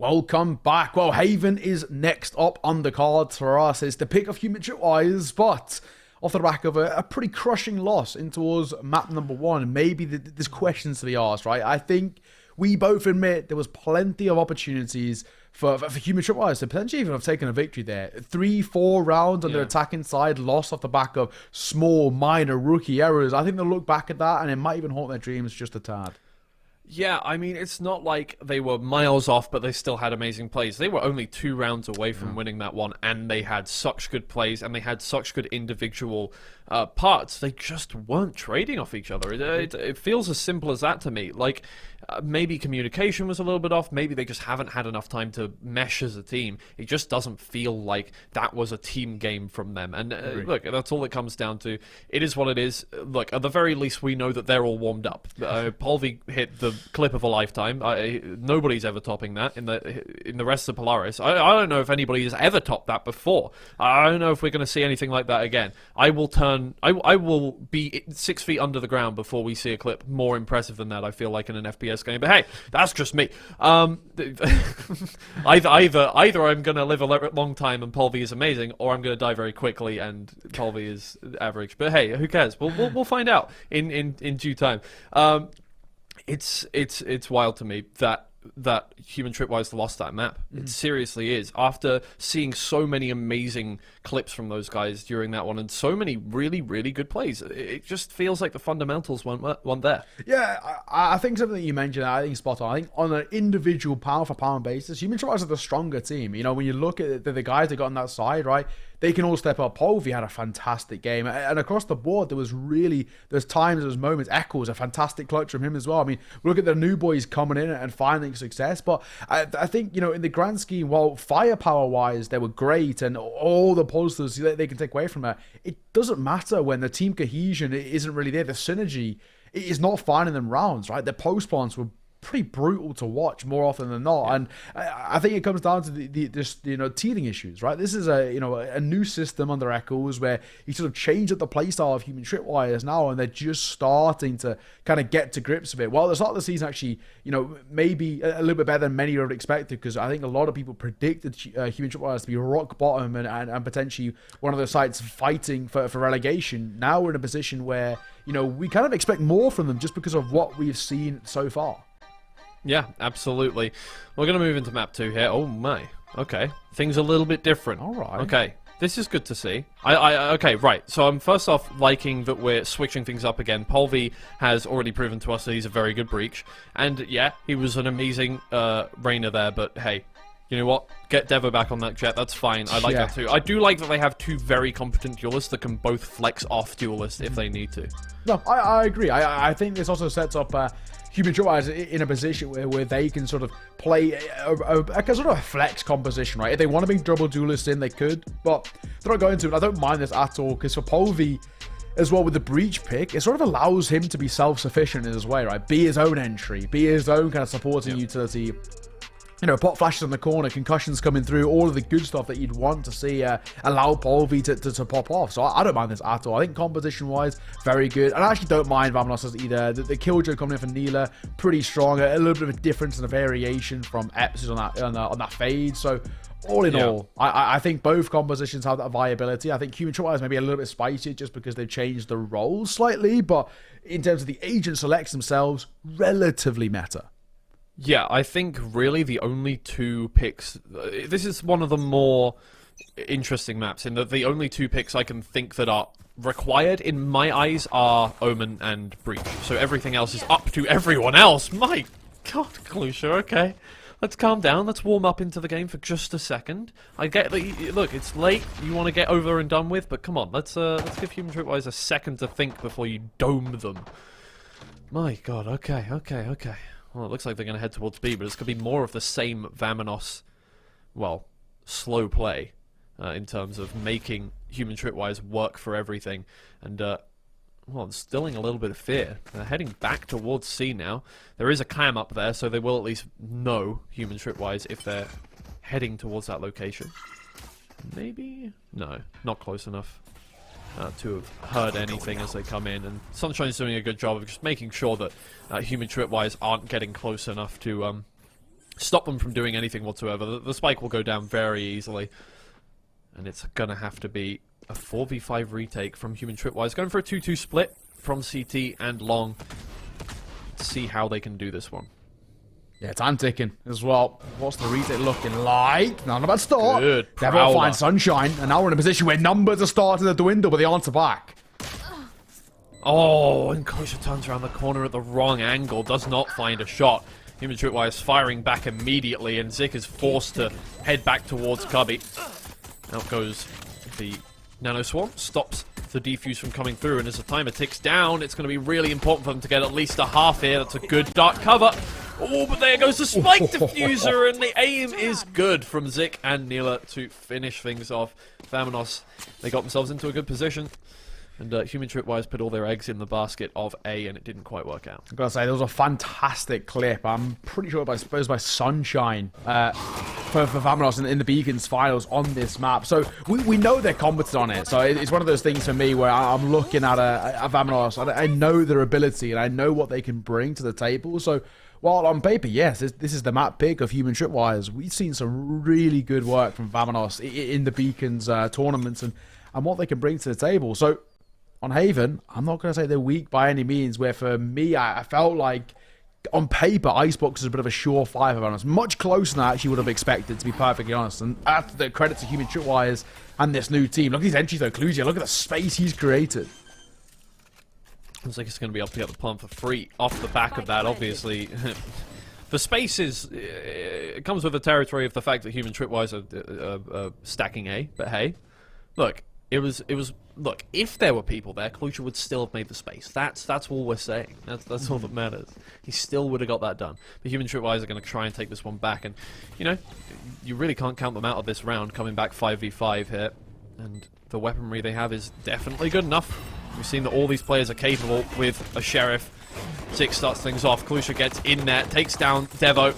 Welcome back. Well, Haven is next up on the cards for us. It's the pick of few Tripwires, but off the back of a pretty crushing loss in towards map number 1. Maybe there's questions to be asked, right? I think we both admit there was plenty of opportunities for Human Tripwires to potentially even have taken a victory there. 3-4 rounds on their attacking side, lost off the back of small, minor rookie errors. I think they'll look back at that and it might even haunt their dreams just a tad. Yeah, I mean, it's not like they were miles off, but they still had amazing plays. They were only 2 rounds away from winning that one, and they had such good plays, and they had such good individual parts. They just weren't trading off each other. It feels as simple as that to me. Like, maybe communication was a little bit off. Maybe they just haven't had enough time to mesh as a team. It just doesn't feel like that was a team game from them. And look, that's all it comes down to. It is what it is. Look, at the very least, we know that they're all warmed up. Polvi hit the clip of a lifetime. Nobody's ever topping that in the rest of Polaris. I don't know if anybody has ever topped that before. I don't know if we're going to see anything like that again. I will be 6 feet under the ground before we see a clip more impressive than that, I feel like, in an FPS game. But hey, that's just me. Either I'm going to live a long time and Polvi is amazing, or I'm going to die very quickly and Polvi is average. But hey, who cares? We'll find out in due time. It's wild to me that Human Tripwires lost that map. It seriously is. After seeing so many amazing clips from those guys during that one and so many really, really good plays, it just feels like the fundamentals weren't there. Yeah, I think something that you mentioned, I think spot on. I think on an individual pound-for-pound basis, Human Tripwires are the stronger team. You know, when you look at the guys that got on that side, right, they can all step up. Polvi had a fantastic game. And across the board, there's times, there's moments. Echo was a fantastic clutch from him as well. I mean, look at the new boys coming in and finding success. But I think, you know, in the grand scheme, while firepower-wise, they were great and all the positives they can take away from that, it doesn't matter when the team cohesion isn't really there. The synergy is not finding them rounds, right? The post plants were pretty brutal to watch more often than not, and I think it comes down to the teething issues, right? This is a new system under Echoes where he sort of changed up the playstyle of Human Tripwires now, and they're just starting to kind of get to grips with it. Well, the start of the season actually, maybe a little bit better than many would have expected, because I think a lot of people predicted Human Tripwires to be rock bottom and potentially one of the sites fighting for relegation. Now we're in a position where we kind of expect more from them just because of what we've seen so far. Yeah, absolutely. We're going to move into map 2 here. Oh my. Okay. Things a little bit different. All right. Okay. This is good to see. Okay, right. So I'm first off liking that we're switching things up again. Polvi has already proven to us that he's a very good breach. And yeah, he was an amazing Reina there, but hey, you know what? Get Devo back on that jet. That's fine. I like that too. I do like that they have 2 very competent duelists that can both flex off duelists if they need to. No, I agree. I think this also sets up Human Tripwires in a position where they can sort of play a sort of a flex composition, right? If they want to bring double duelists in, they could, but they're not going to, and I don't mind this at all, because for Polvi as well, with the breach pick, it sort of allows him to be self-sufficient in his way, right? Be his own entry, be his own kind of supporting utility. Pop flashes on the corner, concussions coming through, all of the good stuff that you'd want to see allow Polvi to pop off. So I don't mind this at all. I think composition-wise, very good. And I actually don't mind VAMONOS either. The Killjoy coming in for NILLE, pretty strong. A little bit of a difference and a variation from Epps on that fade. So all in all, I think both compositions have that viability. I think Human Tripwires maybe a little bit spicier just because they've changed the roles slightly. But in terms of the agent selects themselves, relatively meta. Yeah, I think really the only 2 picks... This is one of the more interesting maps, in that the only 2 picks I can think that are required, in my eyes, are Omen and Breach. So everything else is up to everyone else. My God, Kalusha, okay. Let's calm down. Let's warm up into the game for just a second. I get that, look, it's late. You want to get over and done with, but come on. Let's give Human Tripwires a second to think before you dome them. My God, okay. Well, it looks like they're going to head towards B, but it's going to be more of the same VAMONOS, well, slow play in terms of making Human Tripwires work for everything. And, well, instilling a little bit of fear. They're heading back towards C now. There is a cam up there, so they will at least know Human Tripwires if they're heading towards that location. Maybe? No, not close enough to have heard anything as they come in, and Sunshine's doing a good job of just making sure that Human Tripwires aren't getting close enough to stop them from doing anything whatsoever. The spike will go down very easily, and it's gonna have to be a 4v5 retake from Human Tripwires. Going for a 2-2 split from CT and Long. Let's see how they can do this one. Yeah, time ticking as well. What's the retake looking like? Not a bad start. Good. Never find Sunshine, and now we're in a position where numbers are starting to dwindle, but the answer back. Oh, and Kosha turns around the corner at the wrong angle. Does not find a shot. Human Tripwires firing back immediately, and Zik is forced to head back towards Cubby. Out goes the Nano Swarm. Stops the defuse from coming through, and as the timer ticks down, it's going to be really important for them to get at least a half here. That's a good dark cover. Oh, but there goes the spike diffuser, and the aim is good from Zik and NILLE to finish things off. VAMONOS, they got themselves into a good position, and Human Tripwires put all their eggs in the basket of A, and it didn't quite work out. I've got to say, that was a fantastic clip. I'm pretty sure by Sunshine for VAMONOS in the Beacons finals on this map. So we know they're competent on it. So it's one of those things for me where I'm looking at a VAMONOS. I know their ability, and I know what they can bring to the table. So while on paper, yes, this is the map pick of Human Tripwires, we've seen some really good work from VAMONOS in the Beacons tournaments and what they can bring to the table. So on Haven, I'm not going to say they're weak by any means, where for me, I felt like on paper, Icebox is a bit of a surefire for VAMONOS. Much closer than I actually would have expected, to be perfectly honest. And after the credit to Human Tripwires and this new team. Look at these entries though, Clusia. Look at the space he's created. Looks like it's going to be able to get the pump for free off the back of that, obviously. The space is... it comes with the territory of the fact that Human Tripwires are stacking A, but hey, look, it was look, if there were people there, Clusia would still have made the space. That's all we're saying. That's all that matters. He still would have got that done. The Human Tripwires are going to try and take this one back, and, you know, you really can't count them out of this round, coming back 5v5 here, and the weaponry they have is definitely good enough. We've seen that all these players are capable with a Sheriff. Zik starts things off. Clusia gets in there, takes down Devo.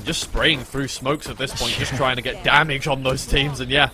Just spraying through smokes at this point, just trying to get damage on those teams. And yeah,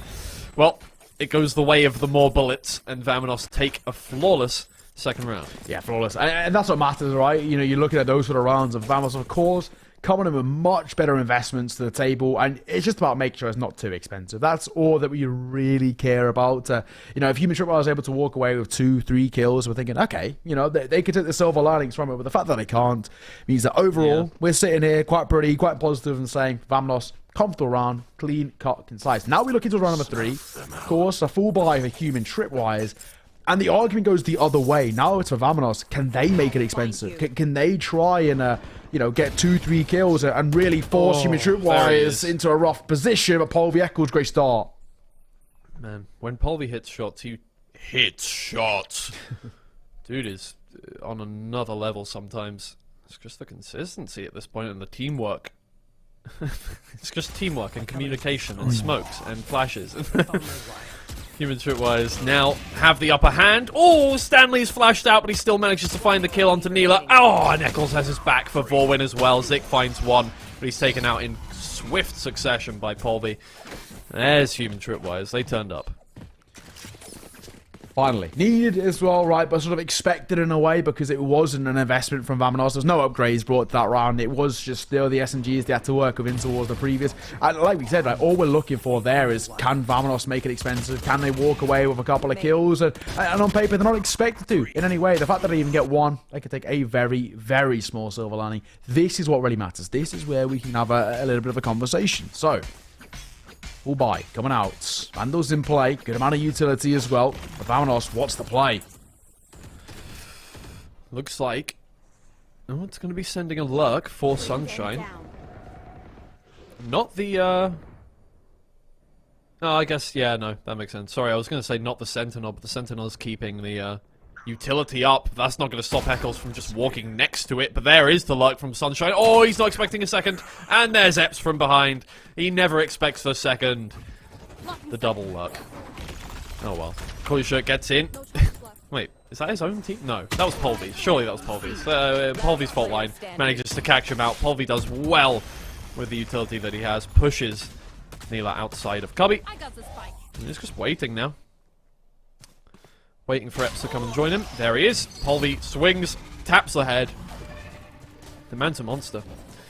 well, it goes the way of the more bullets, and VAMONOS take a flawless second round. Yeah, flawless. And that's what matters, right? You know, you're looking at those sort of rounds of VAMONOS, of course, coming in with much better investments to the table, and it's just about making sure it's not too expensive. That's all that we really care about. You know, if Human Tripwires is able to walk away with 2-3 kills, we're thinking, okay, you know, they could take the silver linings from it, but the fact that they can't means that overall, we're sitting here quite pretty, quite positive and saying, VAMONOS, comfortable round, clean, cut, concise. Now we look into round number 3. Of course, a full buy for Human Tripwires. And the argument goes the other way. Now it's for VAMONOS. Can they make it expensive? Can they try and, you know, get 2-3 kills and really force Human Tripwires into a rough position? But Polvi echoes, great start. Man, when Polvi hits shots, he hits shots. Dude is on another level sometimes. It's just the consistency at this point and the teamwork. It's just teamwork and communication and smokes and flashes. Human Tripwires now have the upper hand. Oh, Stanley's flashed out, but he still manages to find the kill onto NILLE. Oh, and Eccles has his back for Vorwin as well. Zik finds one, but he's taken out in swift succession by Polvi. There's Human Tripwires. They turned up. Finally. Needed as well, right, but sort of expected in a way because it wasn't an investment from VAMONOS. There's no upgrades brought to that round. It was just still the SMGs they had to work with towards the previous. And like we said, right, all we're looking for there is, can VAMONOS make it expensive? Can they walk away with a couple of kills? And on paper, they're not expected to in any way. The fact that they even get one, they could take a very, very small silver lining. This is what really matters. This is where we can have a little bit of a conversation. So, full buy coming out. Vandals in play. Good amount of utility as well. But VAMONOS, what's the play? Looks like... oh, it's going to be sending a lurk for Sunshine. Not the, oh, I guess, yeah, no, that makes sense. Sorry, I was going to say not the Sentinel, but the Sentinel's keeping the, utility up. That's not going to stop Eccles from just walking next to it, but there is the lurk from Sunshine. Oh, he's not expecting a second. And there's Epps from behind. He never expects the second. The double lurk. Oh, well. Clusia gets in. Wait, is that his own team? No, that was Polvi's. Surely that was Polvi's. Polvi's fault line manages to catch him out. Polvi does well with the utility that he has. Pushes NILLE outside of Cubby. And he's just waiting now. Waiting for Epps to come and join him. There he is. Polvi swings, taps the head. The man's a monster.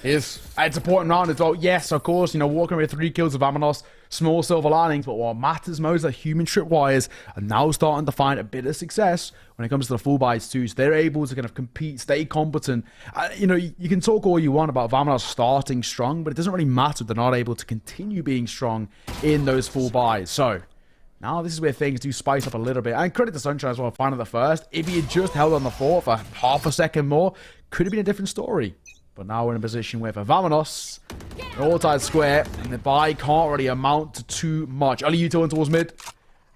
It's important round as well. Yes, of course, you know, walking away with 3 kills of VAMONOS. small silver linings, but what matters most is that Human Tripwires are now starting to find a bit of success when it comes to the full buys too. So they're able to kind of compete, stay competent. You know, you can talk all you want about VAMONOS starting strong, but it doesn't really matter if they're not able to continue being strong in those full buys. So now this is where things do spice up a little bit. And credit to Sunshine as well, finding the first. If he had just held on the fort for half a second more, could have been a different story. But now we're in a position where for VAMONOS, they're all tied square, and the buy can't really amount to too much. Ali, you going towards mid?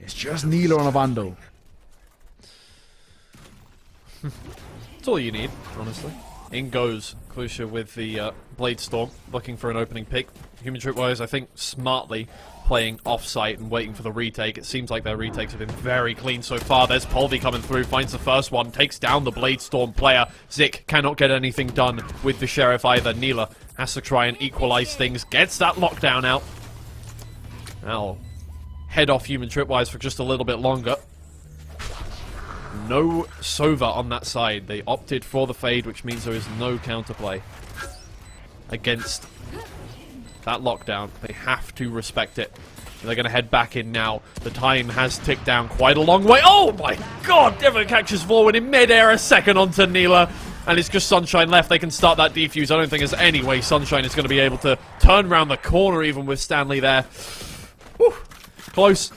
It's just NILLE on a Vandal. That's all you need, honestly. In goes Clusha with the Blade Storm, looking for an opening pick. Human Tripwires, I think, smartly playing off-site and waiting for the retake. It seems like their retakes have been very clean so far. There's Polvi coming through, finds the first one, takes down the Blade Storm player. Zik cannot get anything done with the Sheriff either. NILLE has to try and equalize things, gets that lockdown out. Now, head off Human Tripwires for just a little bit longer. No Sova on that side. They opted for the fade, which means there is no counterplay against that lockdown. They have to respect it. They're going to head back in now. The time has ticked down quite a long way. Oh my god! Devo catches forward in mid-air, a second onto NILLE. And it's just Sunshine left. They can start that defuse. I don't think there's any way Sunshine is going to be able to turn around the corner even with Stanley there. Whew. Close.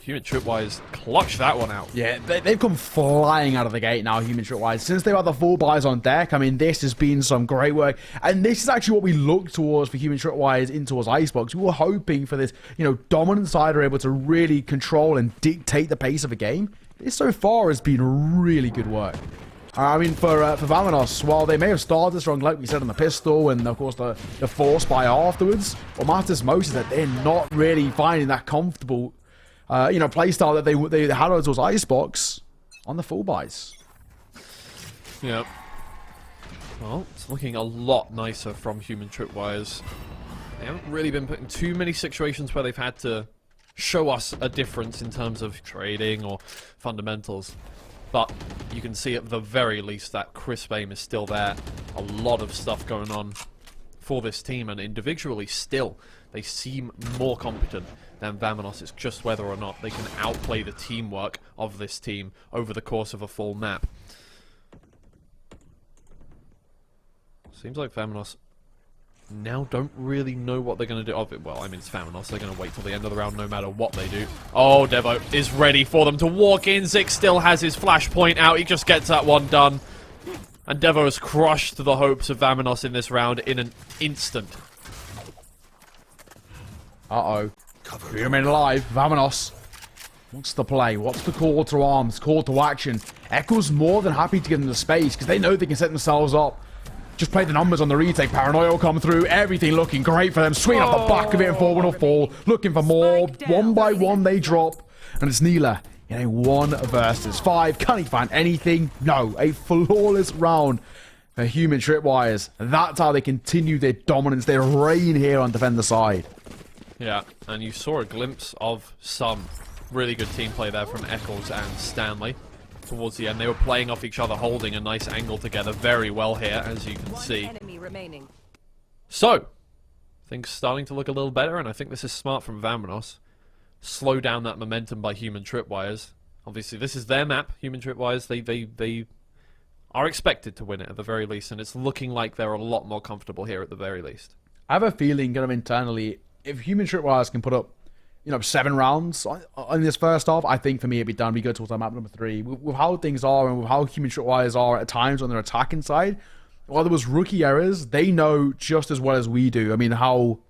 Human Tripwires clutch that one out. Yeah, they've come flying out of the gate now, Human Tripwires. Since they've had the full buys on deck, I mean, this has been some great work. And this is actually what we look towards for Human Tripwires in towards Icebox. We were hoping for this, you know, dominant side are able to really control and dictate the pace of a game. This so far has been really good work. I mean, for VAMONOS, while they may have started strong, like we said, on the pistol and, of course, the force buy afterwards, what matters most is that they're not really finding that comfortable you know, playstyle that they had towards Icebox on the full buys. Yeah. Well, it's looking a lot nicer from Human Tripwires. They haven't really been put in too many situations where they've had to show us a difference in terms of trading or fundamentals. But you can see at the very least that crisp aim is still there. A lot of stuff going on for this team, and individually still they seem more competent than VAMONOS. It's just whether or not they can outplay the teamwork of this team over the course of a full map. Seems like VAMONOS now don't really know what they're going to do. Oh, well, I mean, it's VAMONOS. They're going to wait till the end of the round no matter what they do. Oh, Devo is ready for them to walk in. Zik still has his flashpoint out. He just gets that one done. And Devo has crushed the hopes of VAMONOS in this round in an instant. Uh-oh. Human alive. VAMONOS. What's the play? What's the call to arms? Call to action? Echo's more than happy to give them the space because they know they can set themselves up. Just play the numbers on the retake. Paranoia will come through. Everything looking great for them. Swing off the back of it and forward will fall. Looking for more. One by one they drop. And it's NILLE in a 1 versus 5. Can he find anything? No. A flawless round for Human Tripwires. That's how they continue their dominance, their reign here on defender side. Yeah, and you saw a glimpse of some really good team play there from Eccles and Stanley. Towards the end, they were playing off each other, holding a nice angle together very well here, as you can see. So, things starting to look a little better, and I think this is smart from VAMONOS. Slow down that momentum by Human Tripwires. Obviously, this is their map, Human Tripwires. They are expected to win it at the very least, and it's looking like they're a lot more comfortable here at the very least. I have a feeling, kind of internally, if Human Tripwires can put up, you know, 7 rounds in this first half, I think for me it'd be done. We go towards our map number 3. With how things are and with how Human Tripwires are at times on their attacking side, while there was rookie errors, they know just as well as we do. I mean, how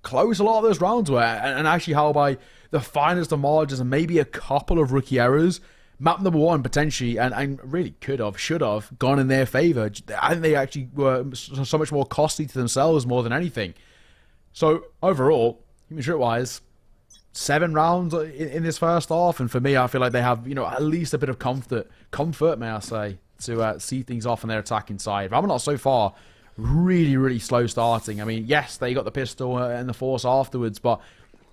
close a lot of those rounds were, and actually how by the finest of margins and maybe a couple of rookie errors, map number 1 potentially, and really should have gone in their favor. I think they actually were so much more costly to themselves more than anything. So overall, Human Tripwires, 7 rounds in this first half, and for me, I feel like they have, you know, at least a bit of comfort, may I say, to see things off on their attacking side. VAMONOS so far, really slow starting. I mean, yes, they got the pistol and the force afterwards, but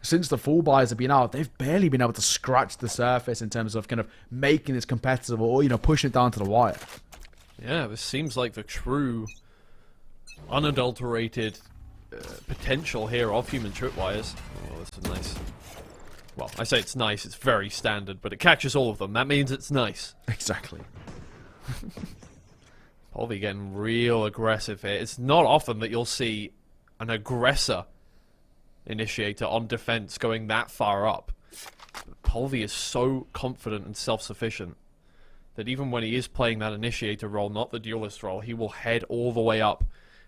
since the full buys have been out, they've barely been able to scratch the surface in terms of kind of making this competitive or, you know, pushing it down to the wire. Yeah, this seems like the true, unadulterated potential here of human Tripwires. Oh, this is nice. Well, I say it's nice, it's very standard, but it catches all of them. That means it's nice. Exactly. Polvi getting real aggressive here. It's not often that you'll see an aggressor initiator on defense going that far up. Polvi is so confident and self-sufficient that even when he is playing that initiator role, not the duelist role, he will head all the way up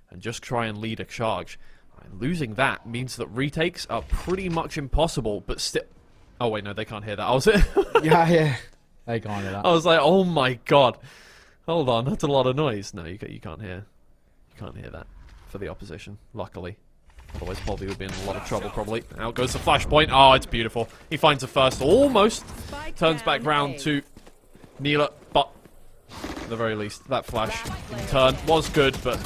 and just try and lead a charge. And losing that means that retakes are pretty much impossible, but still... Oh wait, no, they can't hear that. I was... yeah, they can't hear that. I was like, oh my god. Hold on, that's a lot of noise. No, you can't hear. You can't hear that for the opposition, luckily. Otherwise, Polvi would be in a lot of trouble, probably. Out goes the flashpoint. Oh, it's beautiful. He finds the first, almost. Turns back round to NILLE, but at the very least, that flash in turn was good, but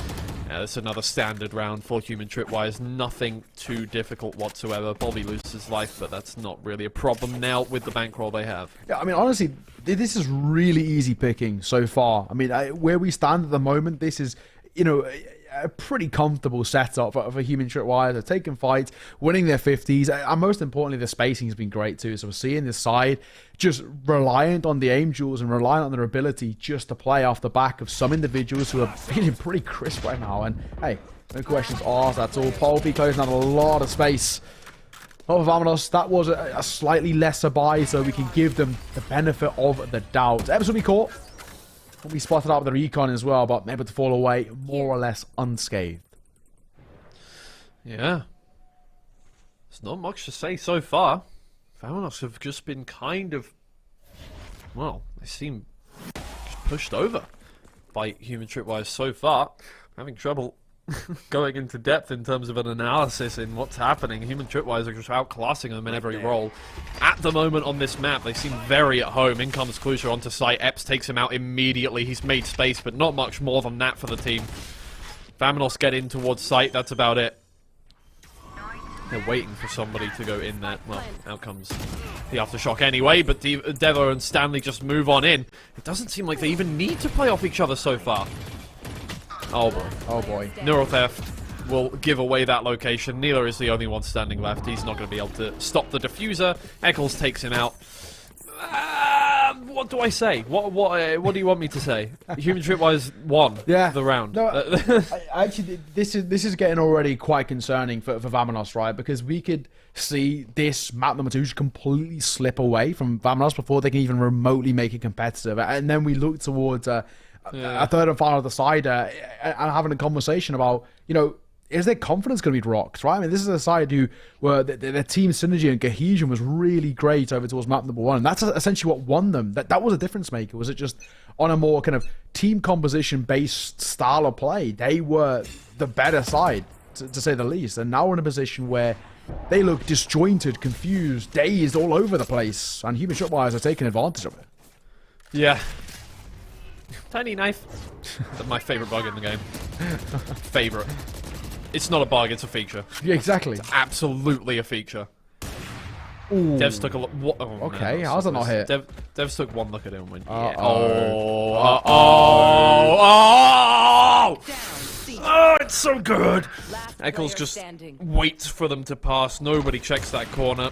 yeah, that's another standard round for human Tripwires. Nothing too difficult whatsoever. Polvi loses his life, but that's not really a problem now with the bankroll they have. Yeah, I mean, honestly, this is really easy picking so far. I mean, where we stand at the moment, this is, you know, a pretty comfortable setup for human Tripwires. They're taking fights, winning their 50s, and most importantly, the spacing has been great too. So we're seeing this side just reliant on the aim duels and reliant on their ability just to play off the back of some individuals who are feeling pretty crisp right now. And hey, no questions asked, that's all. Polvi closing out a lot of space. Oh, VAMONOS, that was a slightly lesser buy, so we can give them the benefit of the doubt. Episode we caught. We spotted out with the recon as well, but able to fall away more or less unscathed. Yeah. There's not much to say so far. VAMONOS have just been kind of... Well, they seem just pushed over by human Tripwires so far. I'm having trouble going into depth in terms of an analysis in what's happening. Human Tripwires are just outclassing them in every role. At the moment on this map, they seem very at home. In comes Clusher onto site. Epps takes him out immediately. He's made space, but not much more than that for the team. VAMONOS get in towards site. That's about it. They're waiting for somebody to go in that. Well, out comes the aftershock anyway, but Devo and Stanley just move on in. It doesn't seem like they even need to play off each other so far. Oh boy. Oh boy. Neural Theft will give away that location. NILLE is the only one standing left. He's not going to be able to stop the diffuser. Eccles takes him out. What do I say? What do you want me to say? Human Tripwires won the round. No, actually, this is getting already quite concerning for VAMONOS, right? Because we could see this map number 2 just completely slip away from VAMONOS before they can even remotely make it competitive. And then we look towards a third and final decider and having a conversation about, you know, is their confidence going to be rocked, right? I mean, this is a side who were their team synergy and cohesion was really great over towards map number 1, and that's essentially what won them. That was a difference maker. Was it just on a more kind of team composition based style of play? They were the better side, to say the least, and now we're in a position where they look disjointed, confused, dazed, all over the place, and human Tripwires are taking advantage of it. Yeah. Tiny knife. That's my favorite bug in the game. Favorite. It's not a bug, it's a feature. Yeah, exactly. It's absolutely a feature. Ooh. Devs took a look. Oh, okay, man, how's that not hit? Devs took one look at him and went, yeah. Oh, it's so good. Eccles just waits for them to pass. Nobody checks that corner.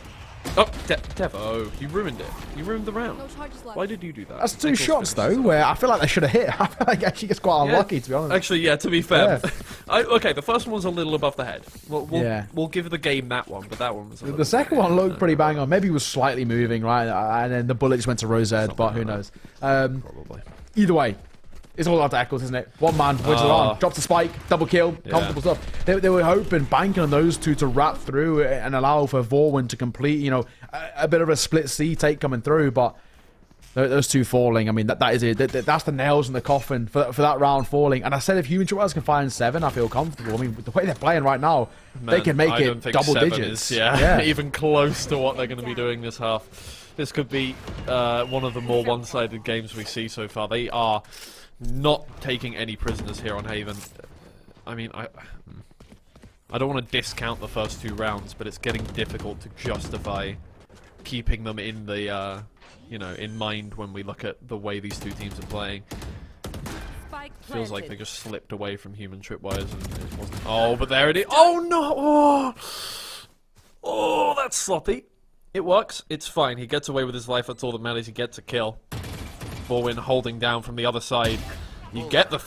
Oh, Devo, you ruined it. You ruined the round. Why did you do that? That's 2 shots, though, where I feel like they should have hit. I feel like actually gets quite unlucky, to be honest. Actually, yeah, to be fair. Yeah. Okay, the first one was a little above the head. We'll give the game that one, but that one was the second one looked pretty bang on. Maybe it was slightly moving, right? And then the bullet just went to Rosette, but who knows. Probably. Either way. It's all out to Eccles, isn't it? One man wins it on, drops a spike, double kill, comfortable stuff. They were hoping, banking on those two to wrap through and allow for Vorwin to complete, you know, a bit of a split C take coming through, but those two falling, I mean, that is it. That's the nails in the coffin for that round falling. And I said if human Tripwires can find 7, I feel comfortable. I mean, with the way they're playing right now, they can make it double digits. Even close to what they're going to be doing this half. This could be one of the more one-sided games we see so far. They are not taking any prisoners here on Haven. I mean, I don't want to discount the first 2 rounds, but it's getting difficult to justify keeping them in the, you know, in mind when we look at the way these two teams are playing. Feels like they just slipped away from human tripwires and it wasn't. Oh, but there it is. Oh no! Oh, oh, that's sloppy. It works. It's fine. He gets away with his life. That's all that matters. He gets a kill. Borwin holding down from the other side. You get the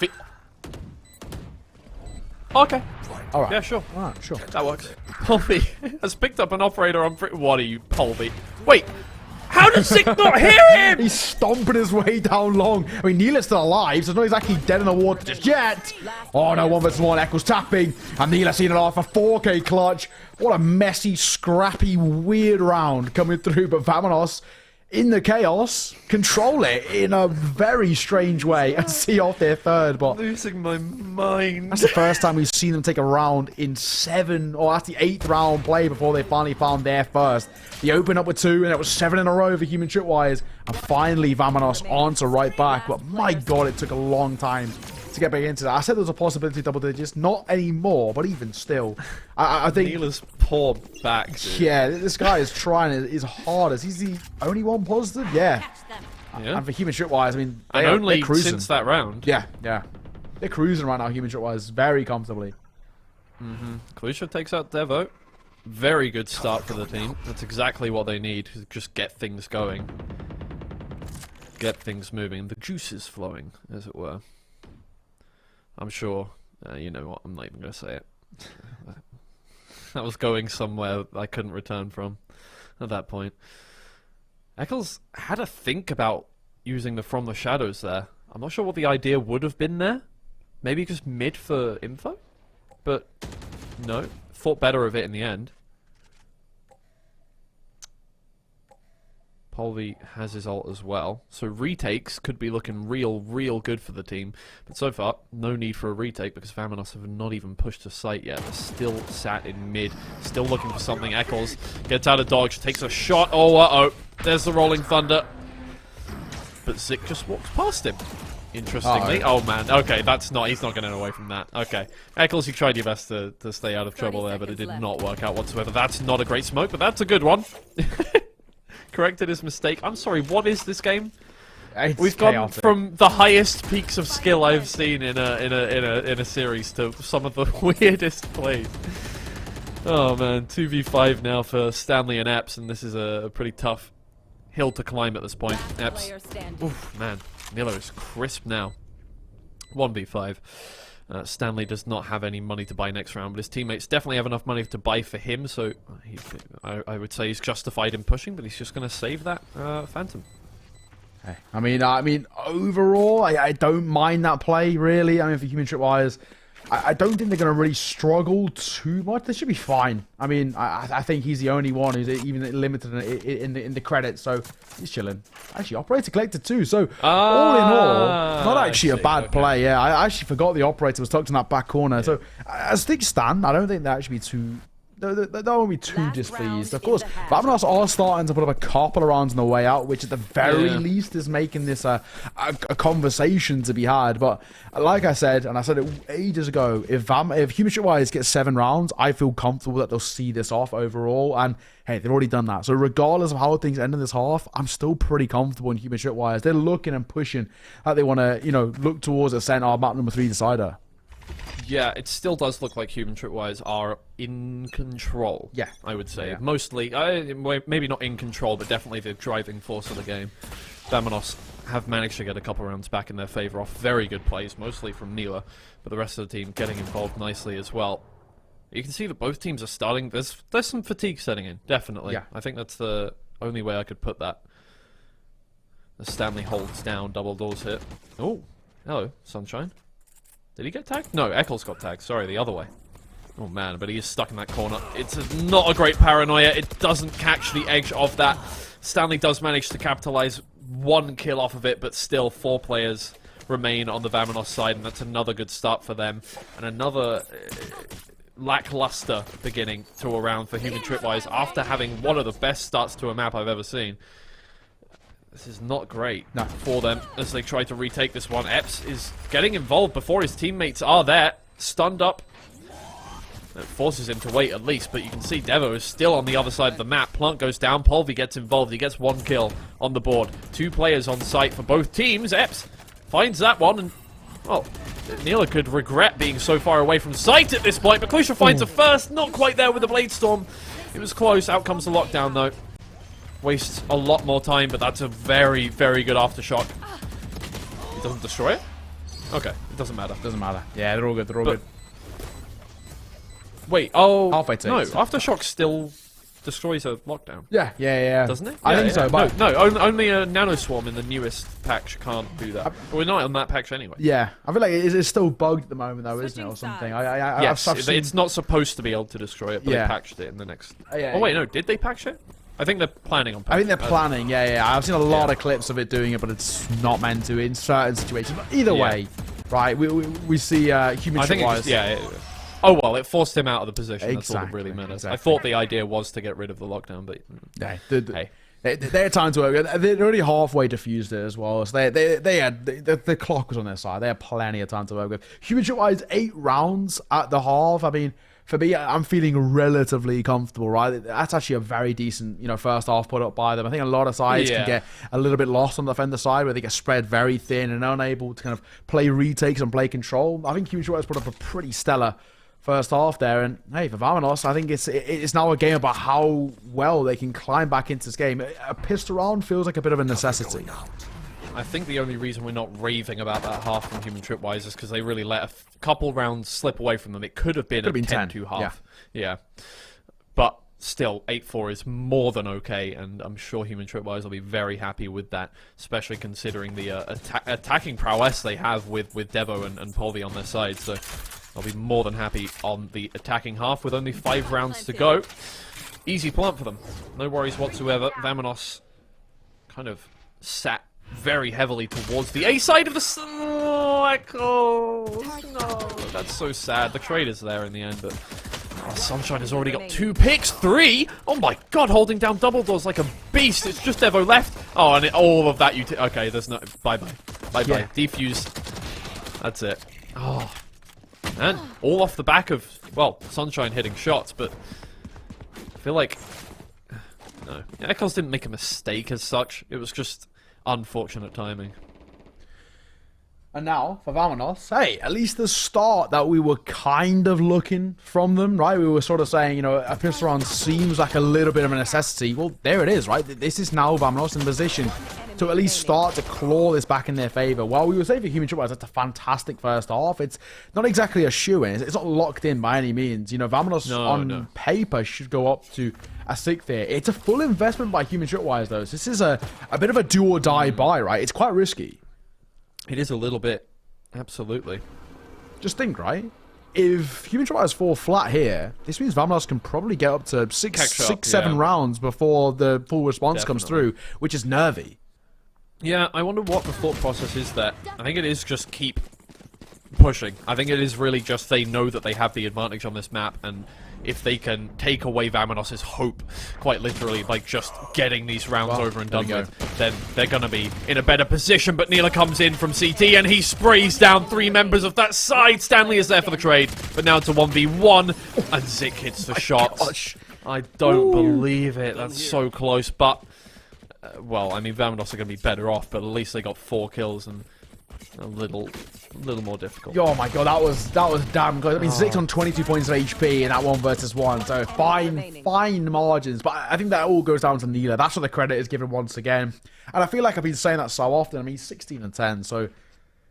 Okay. Alright. Yeah, sure. Alright, sure. That works. Polby has picked up an operator on... What are you, Polby? Wait! How did Sick not hear him?! He's stomping his way down long. I mean, NILLE's still alive, so he's not exactly dead in the water just yet. Oh no, 1 vs 1. Echo's tapping. And NILLE seeing it off a 4K clutch. What a messy, scrappy, weird round coming through. But VAMONOS, in the chaos, control it in a very strange way and see off their third. But losing my mind. that's the first time we've seen them take a round in 7, or that's the 8th round play before they finally found their first. They opened up with 2, and it was 7 in a row for human tripwires. And finally, VAMONOS answer right back. But my god, it took a long time to get back into that. I said there was a possibility of double digits, not anymore, but even still, I think NILLE's poor back. Dude. Yeah, this guy is trying his hardest. He's the only one positive. Yeah. And for human tripwires, I mean, and only since that round. Yeah, they're cruising right now. Human tripwires very comfortably. Kalusha takes out Devo. Very good start for the team. That's exactly what they need to just get things going, get things moving, the juice is flowing, as it were. I'm sure, you know what, I'm not even going to say it. That was going somewhere I couldn't return from at that point. Eccles had to think about using the From the Shadows there. I'm not sure what the idea would have been there. Maybe just mid for info? But no, thought better of it in the end. Polby has his ult as well, so retakes could be looking real good for the team. But so far, no need for a retake because VAMONOS have not even pushed to site yet. They're still sat in mid, still looking for something. Eccles gets out of dodge, takes a shot. Oh, uh-oh. There's the Rolling Thunder. But Zik just walks past him. Interestingly. Oh man, okay, that's not, he's not getting away from that. Okay. Eccles, you tried your best to stay out of trouble there, but it did not work out whatsoever. That's not a great smoke, but that's a good one. Corrected his mistake. I'm sorry, what is this game? We've gone from the highest peaks of skill I've seen in a series to some of the weirdest plays. Oh man, 2v5 now for Stanley and Epps, and this is a pretty tough hill to climb at this point. Epps, oof, man, NILLE is crisp now. 1v5. Stanley does not have any money to buy next round, but his teammates definitely have enough money to buy for him, so I would say he's justified in pushing, but he's just going to save that Phantom. Okay. I mean, overall, I don't mind that play, really. I mean, for human tripwires, I don't think they're going to really struggle too much. They should be fine. I mean, I think he's the only one who's even limited in the credits, so he's chilling. Actually, operator collected too, so all in all, not actually a bad play. Yeah, I actually forgot the operator was tucked in that back corner. So as things stand, I don't think they'll actually be too... They won't be too displeased. Of course, VAMONOS are starting to put up a couple of rounds on the way out, which at the very least is making this a conversation to be had. But like I said, and I said it ages ago, if Human Tripwires get 7 rounds, I feel comfortable that they'll see this off overall. And hey, they've already done that. So regardless of how things end in this half, I'm still pretty comfortable in Human Tripwires. They're looking and pushing like they want to, you know, look towards a center map number 3 decider. Yeah, it still does look like human tripwires are in control. Yeah, I would say. Yeah. Mostly, maybe not in control, but definitely the driving force of the game. VAMONOS have managed to get a couple rounds back in their favor off very good plays, mostly from NILLE, but the rest of the team getting involved nicely as well. You can see that both teams are starting. There's some fatigue setting in, definitely. Yeah. I think that's the only way I could put that. As Stanley holds down, double doors hit. Oh, hello, Sunshine. Did he get tagged? No, Eccles got tagged. Sorry, the other way. Oh man, but he is stuck in that corner. It's not a great paranoia. It doesn't catch the edge of that. Stanley does manage to capitalize 1 kill off of it, but still 4 players remain on the VAMONOS side, and that's another good start for them. And another lackluster beginning to a round for Human Tripwires after having one of the best starts to a map I've ever seen. This is not great for them as they try to retake this one. Epps is getting involved before his teammates are there. Stunned up. It forces him to wait at least, but you can see Devo is still on the other side of the map. Plant goes down. Polby gets involved. He gets 1 kill on the board. 2 players on site for both teams. Epps finds that one and Well, NILLE could regret being so far away from sight at this point, but Crucial finds a first, not quite there with the Blade Storm. It was close, out comes the lockdown though. Wastes a lot more time, but that's a very, very good aftershock. It doesn't destroy it? Okay, it doesn't matter. Doesn't matter. Yeah, they're all good, they're all good. Wait, oh, halfway no, aftershock still destroys a lockdown. Yeah. Doesn't it? I think so, but... No, only a Nano Swarm in the newest patch can't do that. We're not on that patch anyway. Yeah, I feel like it's still bugged at the moment though, isn't it, or something? Yes, I've seen... it's not supposed to be able to destroy it, but they patched it in the next... Oh wait, no, did they patch it? I think they're planning on patching it. I think they're planning, yeah. I've seen a lot of clips of it doing it, but it's not meant to in certain situations. But either way, right, we see human Tripwires. Oh, well, it forced him out of the position. That's all that really matters. I thought the idea was to get rid of the lockdown, but... hey. They had time to work. They're already halfway diffused it as well. So the clock was on their side. They had plenty of time to work with. Human Tripwires 8 rounds at the half. I mean, for me, I'm feeling relatively comfortable, right? That's actually a very decent, first half put up by them. I think a lot of sides can get a little bit lost on the defender side where they get spread very thin and unable to kind of play retakes and play control. I think Human Tripwires put up a pretty stellar first half there, and hey, for VAMONOS, I think it's now a game about how well they can climb back into this game. A pistol round feels like a bit of a necessity. I think the only reason we're not raving about that half from Human Tripwires is because they really let a couple rounds slip away from them. It could have been a 10-2 half. Yeah. But still, 8-4 is more than okay, and I'm sure Human Tripwires will be very happy with that, especially considering the attacking prowess they have with Devo and Polvi on their side. So I'll be more than happy on the attacking half with only 5 rounds to go. Easy plant for them. No worries whatsoever. VAMONOS kind of sat very heavily towards the A side of the... Oh, Echoes! No, that's so sad. The trade is there in the end, but... Sunshine has already got 2 picks. 3? Oh my god, holding down double doors like a beast. It's just Devo left. Oh, and all of that... Okay, there's no... Bye-bye. Bye-bye. Defuse. That's it. Oh... And all off the back of, well, Sunshine hitting shots, but I feel like, no. Echoes didn't make a mistake as such. It was just unfortunate timing. And now, for VAMONOS, hey, at least the start that we were kind of looking from them, right? We were sort of saying, a pistol round seems like a little bit of a necessity. Well, there it is, right? This is now VAMONOS in position to at least start to claw this back in their favor. While we were saying for Human Tripwires, that's a fantastic first half. It's not exactly a shoe-in. It's not locked in by any means. VAMONOS on paper should go up to a 6th here. It's a full investment by Human Tripwires, though. So this is a bit of a do-or-die buy, right? It's quite risky. It is a little bit. Absolutely. Just think, right? If Human Tripwires fall flat here, this means VAMONOS can probably get up to 7 rounds before the full response comes through, which is nervy. Yeah, I wonder what the thought process is there. I think it is just keep pushing. I think it is really just they know that they have the advantage on this map, and if they can take away VAMONOS' hope, quite literally, by just getting these rounds over and done with, then they're going to be in a better position. But NILLE comes in from CT, and he sprays down 3 members of that side. Stanley is there for the trade, but now it's a 1v1, and Zik hits the shot. I don't believe it. That's so close, but... well, I mean, VAMONOS are going to be better off, but at least they got 4 kills and a little more difficult. Oh my god, that was damn good. I mean, Zik's on 22 points of HP in that 1 versus 1, so fine margins. But I think that all goes down to NILLE. That's what the credit is given once again. And I feel like I've been saying that so often. I mean, 16 and 10, so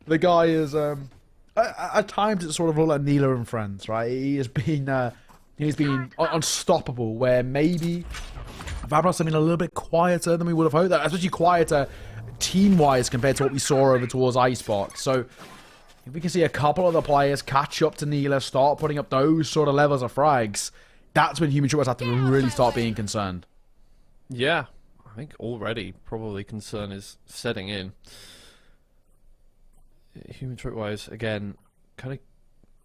the guy is at times it's sort of all like NILLE and friends, right? He's been unstoppable. Where maybe VAMONOS have been a little bit quieter than we would have hoped. Especially quieter team-wise compared to what we saw over towards Icebox. So if we can see a couple of the players catch up to NILLE, start putting up those sort of levels of frags, that's when Human Tripwires have to really start being concerned. Yeah, I think already probably concern is setting in. Human Tripwires, again, kind of...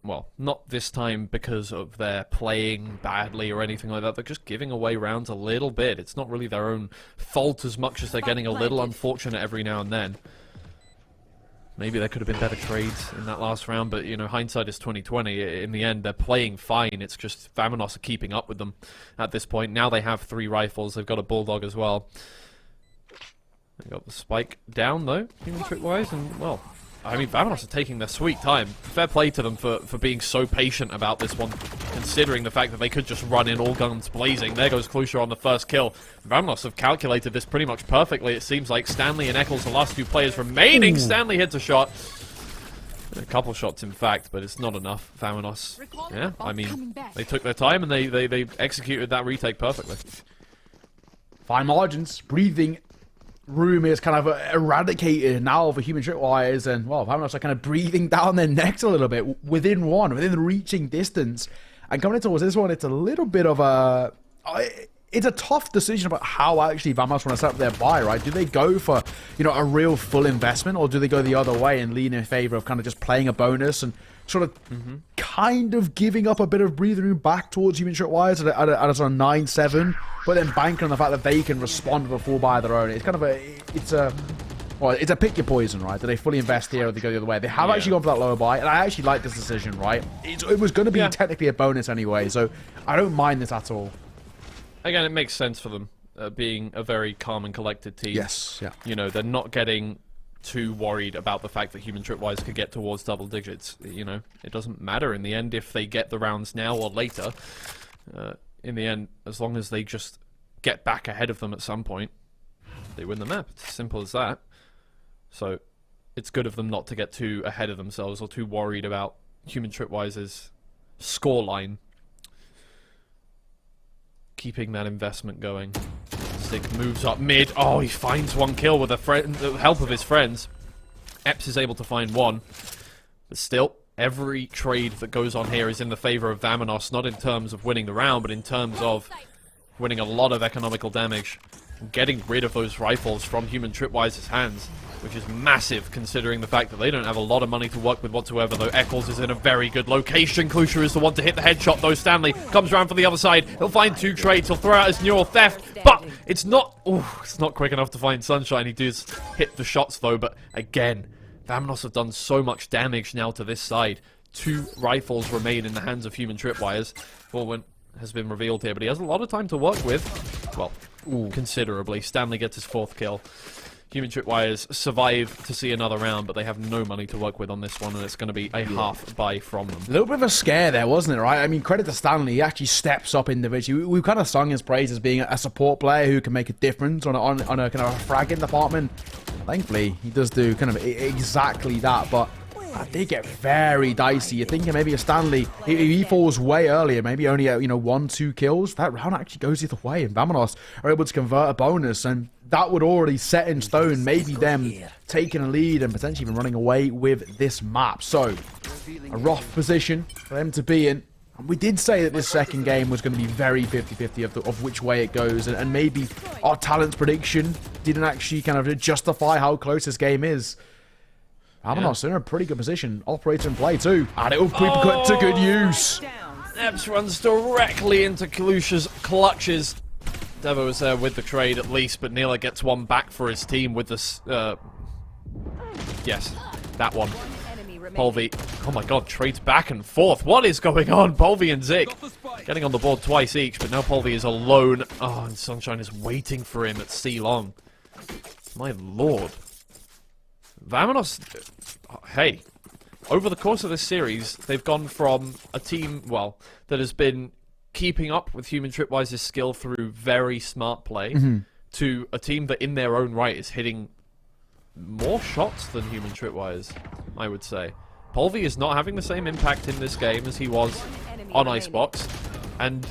well, not this time because of their playing badly or anything like that. They're just giving away rounds a little bit. It's not really their own fault as much as they're getting a little unfortunate every now and then. Maybe there could have been better trades in that last round, but, hindsight is 20/20. In the end, they're playing fine. It's just VAMONOS are keeping up with them at this point. Now they have 3 rifles. They've got a Bulldog as well. They got the spike down, though, Human Tripwires, and, well... I mean, VAMONOS are taking their sweet time. Fair play to them for being so patient about this one, considering the fact that they could just run in all guns blazing. There goes Clusha on the first kill. VAMONOS have calculated this pretty much perfectly. It seems like Stanley and Eccles, the last two players remaining. Ooh. Stanley hits a shot. A couple shots, in fact, but it's not enough. VAMONOS, yeah, I mean, they took their time and they executed that retake perfectly. Fine margins, breathing room is kind of eradicated now for human tripwires, and well, VAMONOS are kind of breathing down their necks a little bit within the reaching distance. And coming towards this one, it's a little bit of a... It's a tough decision about how actually VAMONOS want to set up their buy, right? Do they go for, you know, a real full investment, or do they go the other way and lean in favor of kind of just playing a bonus and sort of kind of giving up a bit of breathing room back towards human tripwires at a sort of 9-7, but then banking on the fact that they can respond with a full buy of their own? It's kind of it's a pick your poison, right? Do they fully invest here or they go the other way? They have actually gone for that lower buy, and I actually like this decision, right? It was going to be technically a bonus anyway, so I don't mind this at all. Again, it makes sense for them, being a very calm and collected team. Yes, yeah. You know, they're not getting too worried about the fact that human tripwires could get towards double digits. You know, it doesn't matter in the end if they get the rounds now or later. In the end, as long as they just get back ahead of them at some point, they win the map. It's as simple as that. So, it's good of them not to get too ahead of themselves or too worried about human tripwires' scoreline. Keeping that investment going. Stick moves up mid. Oh, he finds one kill with the help of his friends. Epps is able to find one. But still, every trade that goes on here is in the favor of VAMONOS, not in terms of winning the round, but in terms of winning a lot of economical damage. And getting rid of those rifles from human tripwires' hands, which is massive considering the fact that they don't have a lot of money to work with whatsoever, though Eccles is in a very good location. Clusha is the one to hit the headshot, though. Stanley comes around from the other side. He'll find two trades. He'll throw out his neural theft, but it's not quick enough to find Sunshine. He does hit the shots, though, but again, VAMONOS have done so much damage now to this side. Two rifles remain in the hands of human tripwires. Forward has been revealed here, but he has a lot of time to work with. Well, considerably. Stanley gets his fourth kill. Human tripwires survive to see another round, but they have no money to work with on this one, and it's going to be a half buy from them. A little bit of a scare there, wasn't it, right? I mean, credit to Stanley. He actually steps up individually. We've kind of sung his praise as being a support player who can make a difference on a kind of a fragging department. Thankfully, he does do kind of exactly that, but that did get very dicey. You're thinking maybe a Stanley, if he falls way earlier, maybe only 1-2 kills, that round actually goes either way, and VAMONOS are able to convert a bonus, and that would already set in stone maybe them taking a lead and potentially even running away with this map. So, a rough position for them to be in. And we did say that this second game was going to be very 50-50 of which way it goes, and maybe our talent's prediction didn't actually kind of justify how close this game is. VAMONOS in a pretty good position. Operator in play too. And it will be put to good use. Epps runs directly into Clusha's clutches. Devo was there with the trade at least, but NILLE gets one back for his team with this... yes, that one. Polvi, oh my god, trades back and forth. What is going on? Polvi and Zik getting on the board twice each, but now Polvi is alone. Oh, and Sunshine is waiting for him at C-Long. My lord. VAMONOS, hey, over the course of this series, they've gone from a team, well, that has been keeping up with human tripwires' skill through very smart play, to a team that in their own right is hitting more shots than human tripwires, I would say. Polvi is not having the same impact in this game as he was on Icebox, and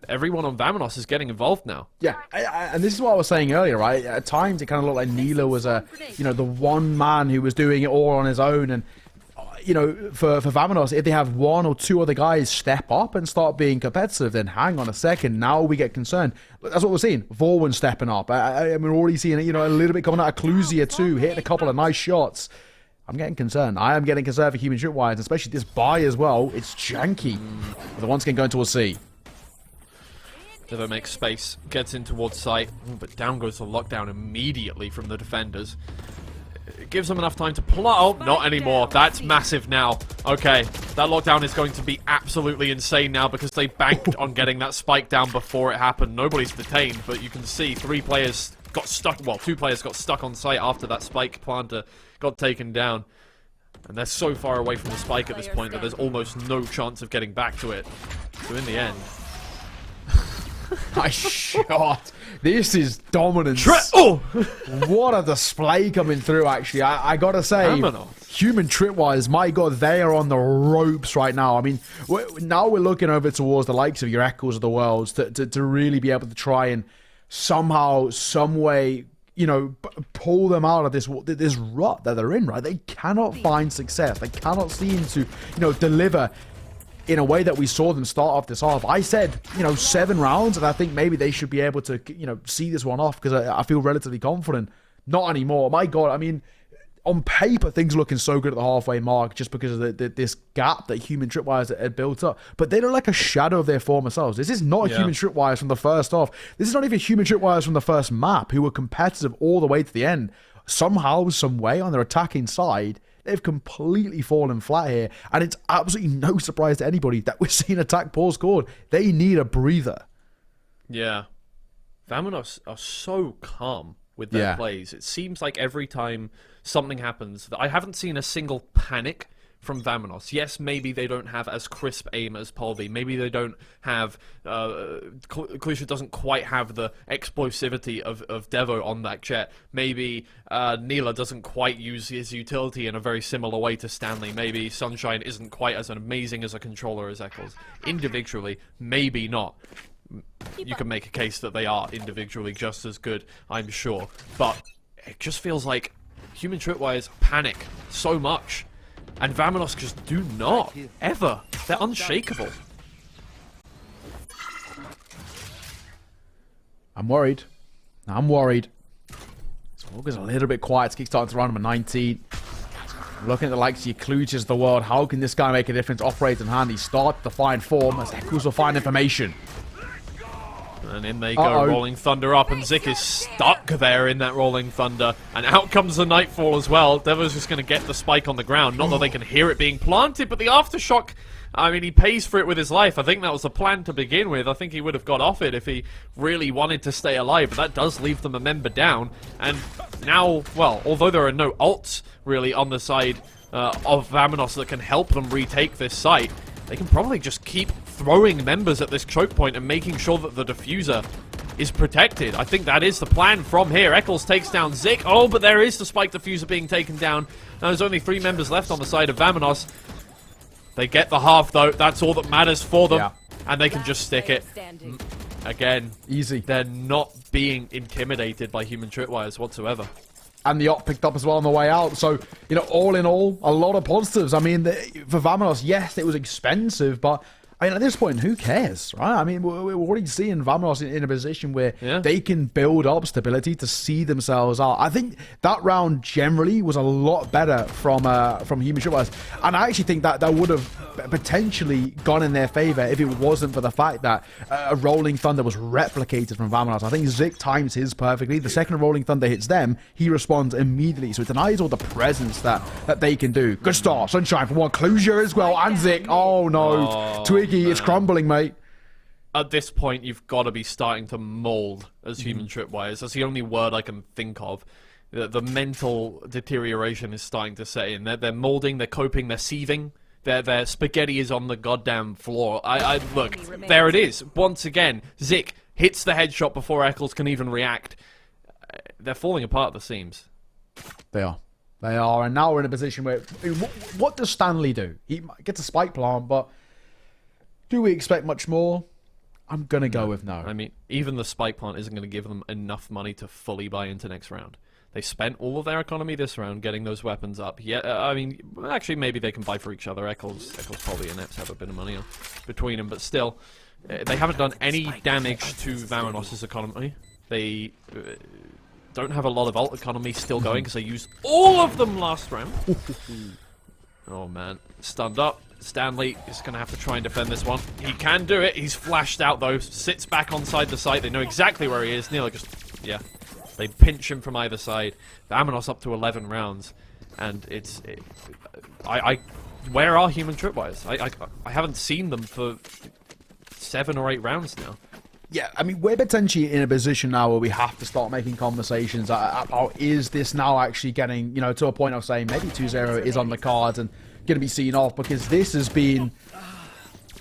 everyone on VAMONOS is getting involved now. Yeah, and this is what I was saying earlier, right? At times it kind of looked like NILLE was the one man who was doing it all on his own, and for VAMONOS, if they have one or two other guys step up and start being competitive, then hang on a second, now we get concerned. That's what we're seeing. Vorwin stepping up. We're already seeing a little bit coming out of Clusia too, hitting a couple of nice shots. I'm getting concerned. I am getting concerned for human tripwires, especially this buy as well. It's janky. But the once again going towards C. Devo makes space, gets in towards site, but down goes the lockdown immediately from the defenders. It gives them enough time to pull out. Oh, not anymore. That's massive now. Okay, that lockdown is going to be absolutely insane now because they banked on getting that spike down before it happened. Nobody's detained, but you can see two players got stuck on site after that spike planter got taken down. And they're so far away from the spike at this point that there's almost no chance of getting back to it. So in the end... Nice shot. This is dominance. Oh! What a display coming through, actually. I gotta say, VAMONOS. Human Tripwires, my god, they are on the ropes right now. I mean, now we're looking over towards the likes of your Echoes of the worlds to really be able to try and somehow, some way, you know, pull them out of this rut that they're in, right? They cannot find success. They cannot seem to, you know, deliver in a way that we saw them start off this half. I said, you know, 7 rounds, and I think maybe they should be able to, you know, see this one off because I feel relatively confident. Not anymore. My God, I mean, on paper, things are looking so good at the halfway mark just because of this gap that Human Tripwires had built up. But they look like a shadow of their former selves. This is not Human Tripwires from the first half. This is not even Human Tripwires from the first map who were competitive all the way to the end. Somehow, some way, on their attacking side, they've completely fallen flat here, and it's absolutely no surprise to anybody that we're seeing attack pause scored. They need a breather. Yeah. VAMONOS are so calm with their plays. It seems like every time something happens, I haven't seen a single panic from VAMONOS. Yes, maybe they don't have as crisp aim as Polvi. Maybe they don't have... Klusha doesn't quite have the explosivity of Devo on that jet. Maybe NILLE doesn't quite use his utility in a very similar way to Stanley. Maybe Sunshine isn't quite as amazing as a controller as Eccles. Individually, maybe not. You can make a case that they are individually just as good, I'm sure. But it just feels like Human Tripwires panic so much. And VAMONOS just do not, ever. They're unshakable. I'm worried. I'm worried. Smorgas's a little bit quiet. It's starting to round number 19. Looking at the likes of your Kluges of the world. How can this guy make a difference? Operates in hand. He starts to find form as Echoes will find information. And in they go, Rolling Thunder up, and Zik is stuck there in that Rolling Thunder. And out comes the Nightfall as well. Devo's just going to get the spike on the ground. Not that they can hear it being planted, but the Aftershock, I mean, he pays for it with his life. I think that was the plan to begin with. I think he would have got off it if he really wanted to stay alive, but that does leave them a member down. And now, well, although there are no ults really on the side of VAMONOS that can help them retake this site, they can probably just keep throwing members at this choke point and making sure that the diffuser is protected. I think that is the plan from here. Eccles takes down Zik. Oh, but there is the spike diffuser being taken down. Now there's only 3 members left on the side of VAMONOS. They get the half, though. That's all that matters for them. Yeah. And they can just stick it. Again, easy. They're not being intimidated by Human Tripwires whatsoever. And the op picked up as well on the way out. So, you know, all in all, a lot of positives. I mean, for VAMONOS, yes, it was expensive, but I mean, at this point, who cares, right? I mean, we're already seeing VAMONOS in a position where they can build up stability to see themselves out. I think that round generally was a lot better from Human Tripwires, and I actually think that would have potentially gone in their favor if it wasn't for the fact that a Rolling Thunder was replicated from VAMONOS. I think Zik times his perfectly. The second Rolling Thunder hits them, he responds immediately, so it denies all the presence that they can do. Good start, Sunshine for one, Klusia as well, and Zik. Oh no, Twiggy, it's crumbling, mate. At this point, you've got to be starting to mold as Human Tripwires. That's the only word I can think of. The mental deterioration is starting to set in. They're molding, they're coping, they're seething. Their spaghetti is on the goddamn floor. Look, there it is. Once again, Zik hits the headshot before Eccles can even react. They're falling apart at the seams. They are. They are. And now we're in a position where... What does Stanley do? He gets a spike plant, but do we expect much more? I'm going to go with no. I mean, even the spike plant isn't going to give them enough money to fully buy into next round. They spent all of their economy this round getting those weapons up. Yeah, I mean, actually, maybe they can buy for each other. Eccles probably and Epps have a bit of money between them, but still, they haven't done any damage to VAMONOS' economy. They don't have a lot of ult economy still going because they used all of them last round. Oh, man. Stunned up. Stanley is going to have to try and defend this one. He can do it. He's flashed out, though. Sits back on side the site. They know exactly where he is. NILLE just... yeah. They pinch him from either side. VAMONOS up to 11 rounds. And it's... where are Human Tripwires? I haven't seen them for 7 or 8 rounds now. Yeah, I mean, we're potentially in a position now where we have to start making conversations about, is this now actually getting, you know, to a point of saying maybe 2-0 is on the cards and going to be seen off, because this has been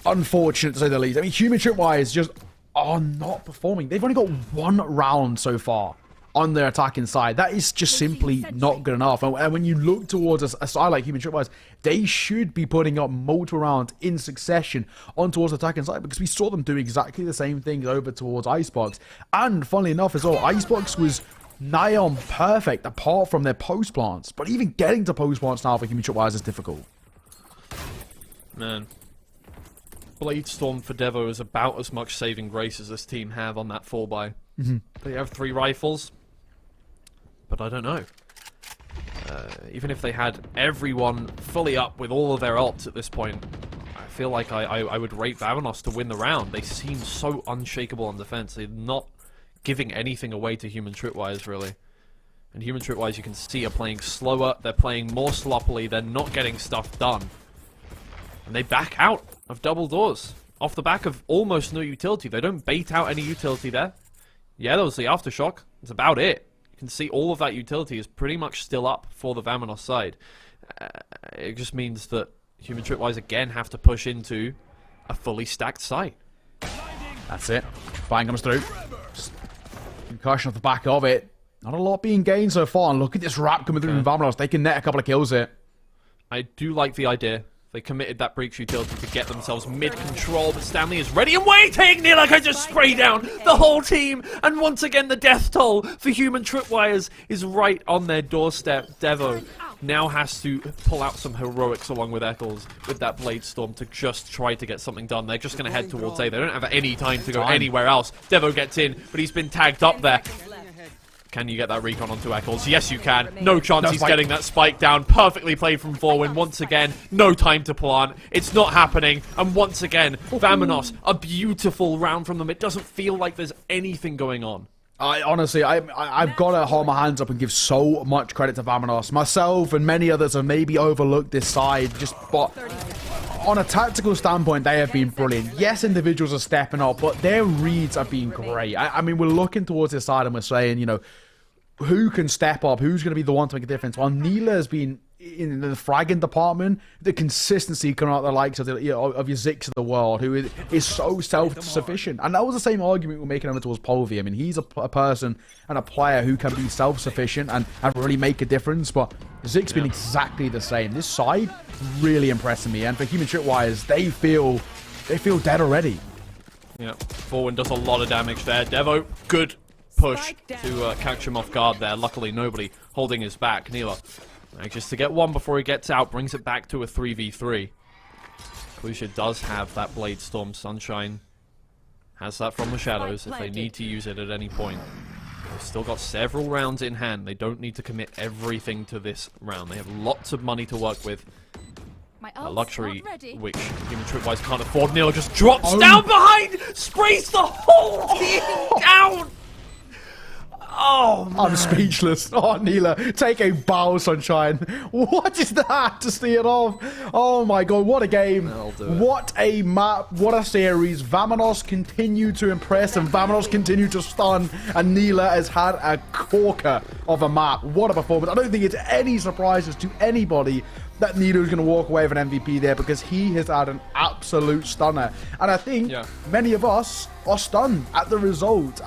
unfortunate to say the least. I mean, Human Tripwires just are not performing. They've only got 1 round so far on their attacking side. That is just simply not good enough. And when you look towards a side like Human Tripwires, they should be putting up multiple rounds in succession on towards the attacking side, because we saw them do exactly the same things over towards Icebox. And funnily enough as well, Icebox was nigh on perfect apart from their post plants. But even getting to post plants now for Human Tripwires is difficult. Man. Bladestorm for Devo is about as much saving grace as this team have on that 4x. They have 3 rifles, but I don't know. Even if they had everyone fully up with all of their ults at this point, I feel like I would rate VAMONOS to win the round. They seem so unshakable on defense. They're not giving anything away to Human Tripwires, really. And Human Tripwires, you can see, are playing slower. They're playing more sloppily. They're not getting stuff done. And they back out of double doors off the back of almost no utility. They don't bait out any utility there. Yeah, there was the aftershock. That's about it. You can see all of that utility is pretty much still up for the VAMONOS side. It just means that Human Tripwires again have to push into a fully stacked site. That's it. Bang comes through. Just concussion off the back of it. Not a lot being gained so far. And look at this wrap coming through from VAMONOS. They can net a couple of kills here. I do like the idea. They committed that breach utility to get themselves mid-control, but Stanley is ready and waiting! NILLE can just spray down the whole team, and once again the death toll for Human Tripwires is right on their doorstep. Devo now has to pull out some heroics along with Eccles with that Bladestorm to just try to get something done. They're just going to head towards A. They don't have any time to go anywhere else. Devo gets in, but he's been tagged up there. Can you get that recon onto Eccles? Yes, you can. No chance he's getting that spike down. Perfectly played from Forwin. Once again, no time to plant. It's not happening. And once again, VAMONOS, a beautiful round from them. It doesn't feel like there's anything going on. Honestly, I've got to hold my hands up and give so much credit to VAMONOS. Myself and many others have maybe overlooked this side, but on a tactical standpoint, they have been brilliant. Yes, individuals are stepping up, but their reads have been great. I mean, we're looking towards this side and we're saying, you know, who can step up? Who's going to be the one to make a difference? Well, NILLE has been in the fragging department. The consistency coming out the likes of your Zix of the world, who is so self-sufficient. And that was the same argument we're making over towards Polvi. I mean, he's a person and a player who can be self-sufficient and really make a difference. But Zix been exactly the same. This side really impressing me. And for Human Tripwires, they feel dead already. Yeah, Forwin does a lot of damage there. Devo, good push to catch him off guard there. Luckily, nobody holding his back. NILLE anxious to get one before he gets out, brings it back to a 3v3. Kalusha does have that Bladestorm Sunshine. Has that from the shadows if they need to use it at any point. They've still got several rounds in hand. They don't need to commit everything to this round. They have lots of money to work with. A luxury which Human Tripwires can't afford. NILLE just drops down behind! Sprays the whole team down! Oh, man. I'm speechless. Oh, NILLE, take a bow, Sunshine. What is that to see it off? Oh my god, what a game. What a map. What a series. VAMONOS continue to impress and VAMONOS continue to stun. And NILLE has had a corker of a map. What a performance. I don't think it's any surprises to anybody that NILLE is going to walk away with an MVP there, because he has had an absolute stunner. And I think many of us are stunned at the result.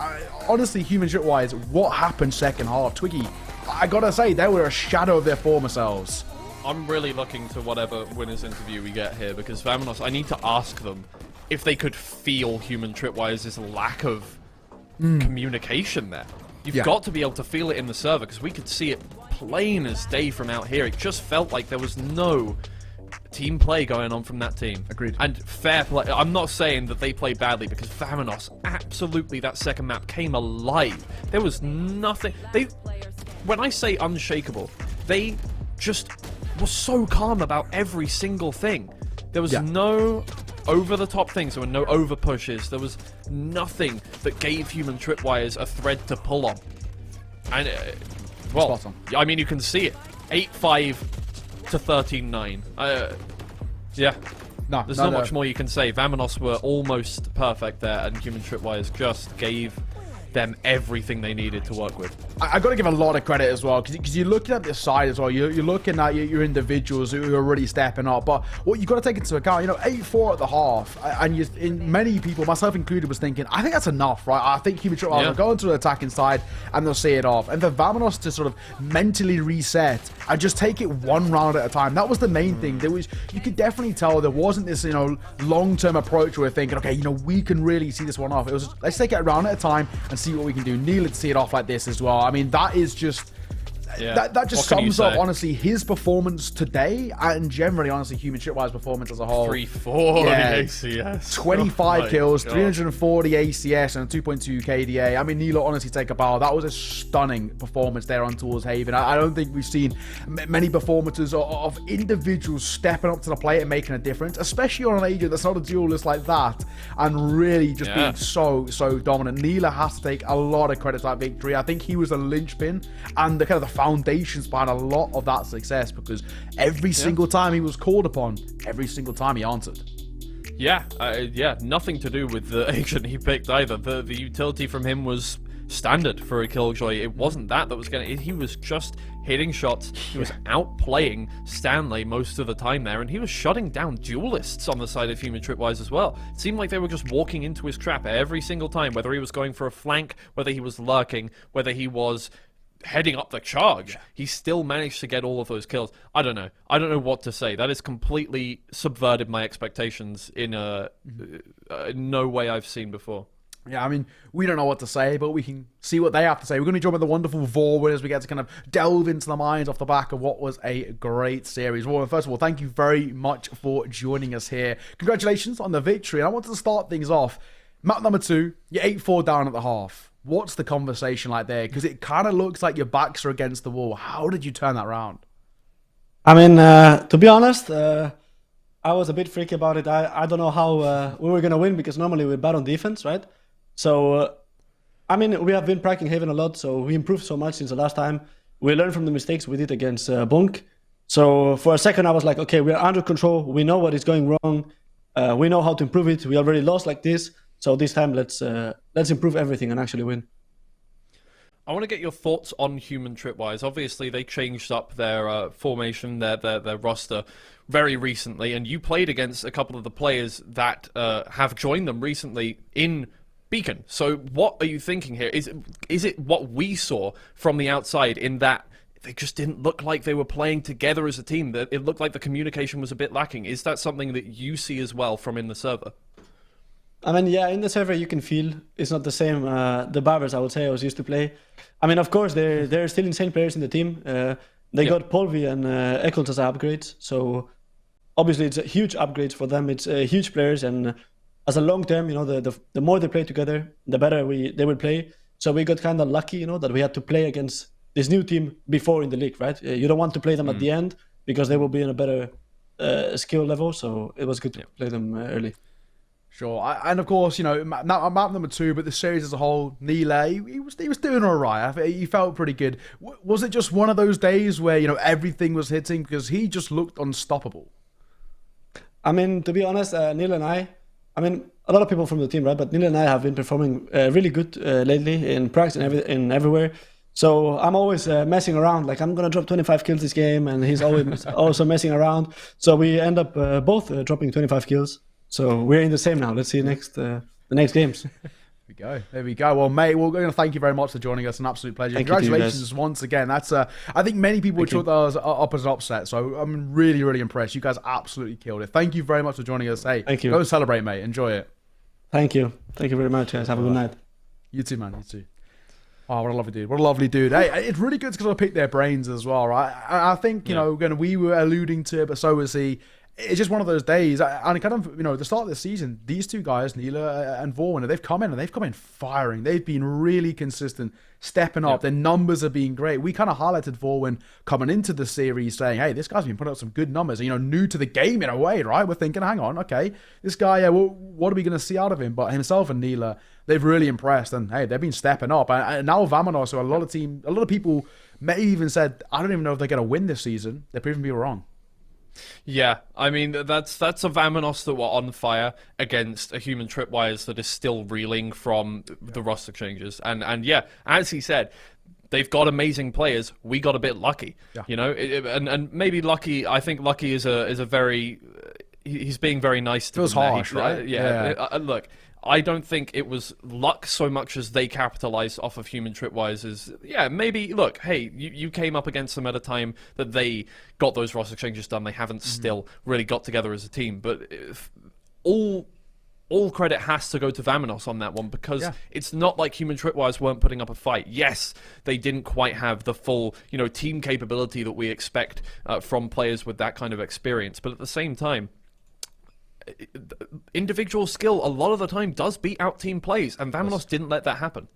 Honestly, Human Tripwires, what happened second half? Twiggy, I gotta say, they were a shadow of their former selves. I'm really looking to whatever winner's interview we get here, because VAMONOS, I need to ask them if they could feel Human Tripwires' lack of communication there. You've got to be able to feel it in the server, because we could see it plain as day from out here. It just felt like there was no team play going on from that team. Agreed. And fair play. I'm not saying that they played badly, because VAMONOS, absolutely, that second map came alive. There was nothing. When I say unshakable, they just were so calm about every single thing. There was no over-the-top things. There were no over-pushes. There was nothing that gave Human Tripwires a thread to pull on. And, well, I mean, you can see it. 8-5 to 13-9. Yeah. No, There's not much more you can say. VAMONOS were almost perfect there, and Human Tripwires just gave them everything they needed to work with. I got to give a lot of credit as well, because you're looking at this side as well. You're looking at your individuals who are really stepping up. But what you got to take into account, 8-4 at the half, and many people, myself included, was thinking, I think that's enough, right? I think Human Tripwires will go into the attacking side and they'll see it off. And for VAMONOS to sort of mentally reset and just take it one round at a time, that was the main thing. You could definitely tell there wasn't this, long-term approach where we're thinking, okay, we can really see this one off. It was just, let's take it a round at a time and see what we can do. NILLE would see it off like this as well. I mean, that is just that just sums up, honestly, his performance today and generally, honestly, Human Tripwires' performance as a whole. 3-4 ACS. 25 kills, 340 ACS, and a 2.2 KDA. I mean, NILLE honestly take a bow. That was a stunning performance there on Tours Haven. I don't think we've seen many performances of individuals stepping up to the plate and making a difference, especially on an agent that's not a duelist like that, and really just being so dominant. NILLE has to take a lot of credit to that victory. I think he was the linchpin and the kind of the foundations behind a lot of that success, because every single time he was called upon, every single time he answered. Yeah, nothing to do with the agent he picked either. The utility from him was standard for a Killjoy. It wasn't that was going to... He was just hitting shots. He was outplaying Stanley most of the time there, and he was shutting down duelists on the side of Human Tripwires as well. It seemed like they were just walking into his trap every single time, whether he was going for a flank, whether he was lurking, whether he was heading up the charge. He still managed to get all of those kills. I don't know what to say. That has completely subverted my expectations in no way I've seen before. Yeah, I mean, we don't know what to say, but we can see what they have to say. We're going to be joined by the wonderful VAR as we get to kind of delve into the minds off the back of what was a great series. Well, first of all, thank you very much for joining us here. Congratulations on the victory. And I wanted to start things off. Map number 2, you're 8-4 down at the half. What's the conversation like there? Because it kind of looks like your backs are against the wall. How did you turn that around? I mean, to be honest, I was a bit freaky about it. I don't know how we were going to win, because normally we're bad on defense, right? So, I mean, we have been practicing Haven a lot, so we improved so much since the last time. We learned from the mistakes we did against Bunk. So for a second, I was like, okay, we're under control. We know what is going wrong. We know how to improve it. We already lost like this. So this time, let's improve everything and actually win. I want to get your thoughts on Human Tripwires. Obviously, they changed up their formation, their roster very recently, and you played against a couple of the players that have joined them recently in Beacon. So what are you thinking here? Is it what we saw from the outside, in that they just didn't look like they were playing together as a team? That it looked like the communication was a bit lacking. Is that something that you see as well from in the server? I mean, yeah, in the server you can feel it's not the same. The barbers, I would say, I was used to play. I mean, of course, they're still insane players in the team. They got Polvi and Eccles as upgrades, so obviously it's a huge upgrades for them. It's huge players, and as a long term, the more they play together, the better they will play. So we got kind of lucky, that we had to play against this new team before in the league, right? You don't want to play them at the end, because they will be in a better skill level. So it was good to play them early. Sure, and of course, map number 2, but the series as a whole, NILLE, he was doing all right. He felt pretty good. Was it just one of those days where everything was hitting, because he just looked unstoppable? I mean, to be honest, NILLE and I mean, a lot of people from the team, right? But NILLE and I have been performing really good lately in practice and everywhere. So I'm always messing around. Like, I'm gonna drop 25 kills this game, and he's always also messing around. So we end up both dropping 25 kills. So we're in the same now. Let's see the next games. There we go. Well, mate, we're going to thank you very much for joining us. An absolute pleasure. Congratulations once again. That's I think many people would thought that was up as an upset. So I'm really, really impressed. You guys absolutely killed it. Thank you very much for joining us. Hey, thank you. Go and celebrate, mate. Enjoy it. Thank you. Thank you very much, guys. Have a good night. You too, man. You too. Oh, what a lovely dude. What a lovely dude. Hey, it's really good because I picked their brains as well, right? I think, we were alluding to it, but so was he. It's just one of those days, and kind of, the start of the season, these two guys, NILLE and VALORANT, they've come in firing. They've been really consistent, stepping up. Their numbers are being great. We kind of highlighted VALORANT coming into the series saying, hey, this guy's been putting up some good numbers, new to the game in a way, right? We're thinking, hang on, okay, this guy, what are we going to see out of him? But himself and NILLE, they've really impressed, and hey, they've been stepping up. And now VAMONOS, so a lot of people may even said, I don't even know if they're going to win this season. They're proving me wrong. Yeah, I mean that's a VAMONOS that were on fire against a human Tripwires that is still reeling from the roster changes, and yeah, as he said, they've got amazing players. We got a bit lucky, you know, and maybe lucky. I think lucky is a very he's being very nice to feels them. harsh, right? Look. I don't think it was luck so much as they capitalized off of human Tripwires. Yeah, maybe, look, hey, you came up against them at a time that they got those roster changes done. They haven't still really got together as a team. But all credit has to go to VAMONOS on that one, because it's not like human Tripwires weren't putting up a fight. Yes, they didn't quite have the full, team capability that we expect from players with that kind of experience. But at the same time, individual skill a lot of the time does beat out team plays, and VAMONOS didn't let that happen.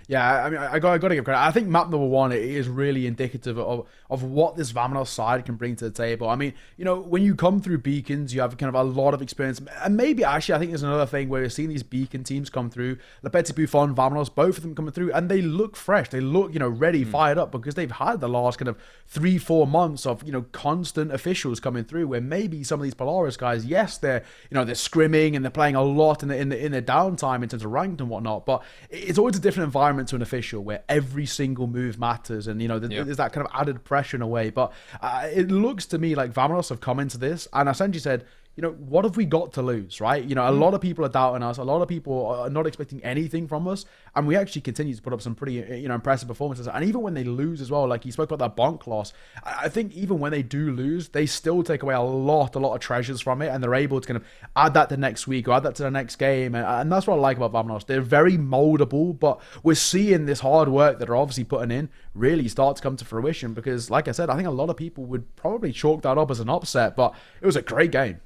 Yeah, I mean, I got to give credit. I think map number 1 is really indicative of what this VAMONOS side can bring to the table. I mean, when you come through beacons, you have kind of a lot of experience. And maybe, actually, I think there's another thing where we're seeing these beacon teams come through. Le Petit Buffon, VAMONOS, both of them coming through, and they look fresh. They look, ready, fired up, because they've had the last kind of 3-4 months of, constant officials coming through, where maybe some of these Polaris guys, yes, they're, they're scrimming and they're playing a lot in their downtime in terms of ranked and whatnot, but it's always a different environment to an official where every single move matters, and there's that kind of added pressure in a way. But it looks to me like VAMONOS have come into this and essentially said, what have we got to lose, right? A lot of people are doubting us. A lot of people are not expecting anything from us. And we actually continue to put up some pretty, impressive performances. And even when they lose as well, like you spoke about that bonk loss, I think even when they do lose, they still take away a lot of treasures from it. And they're able to kind of add that to next week or add that to the next game. And that's what I like about VAMONOS. They're very moldable, but we're seeing this hard work that they're obviously putting in really start to come to fruition. Because like I said, I think a lot of people would probably chalk that up as an upset, but it was a great game.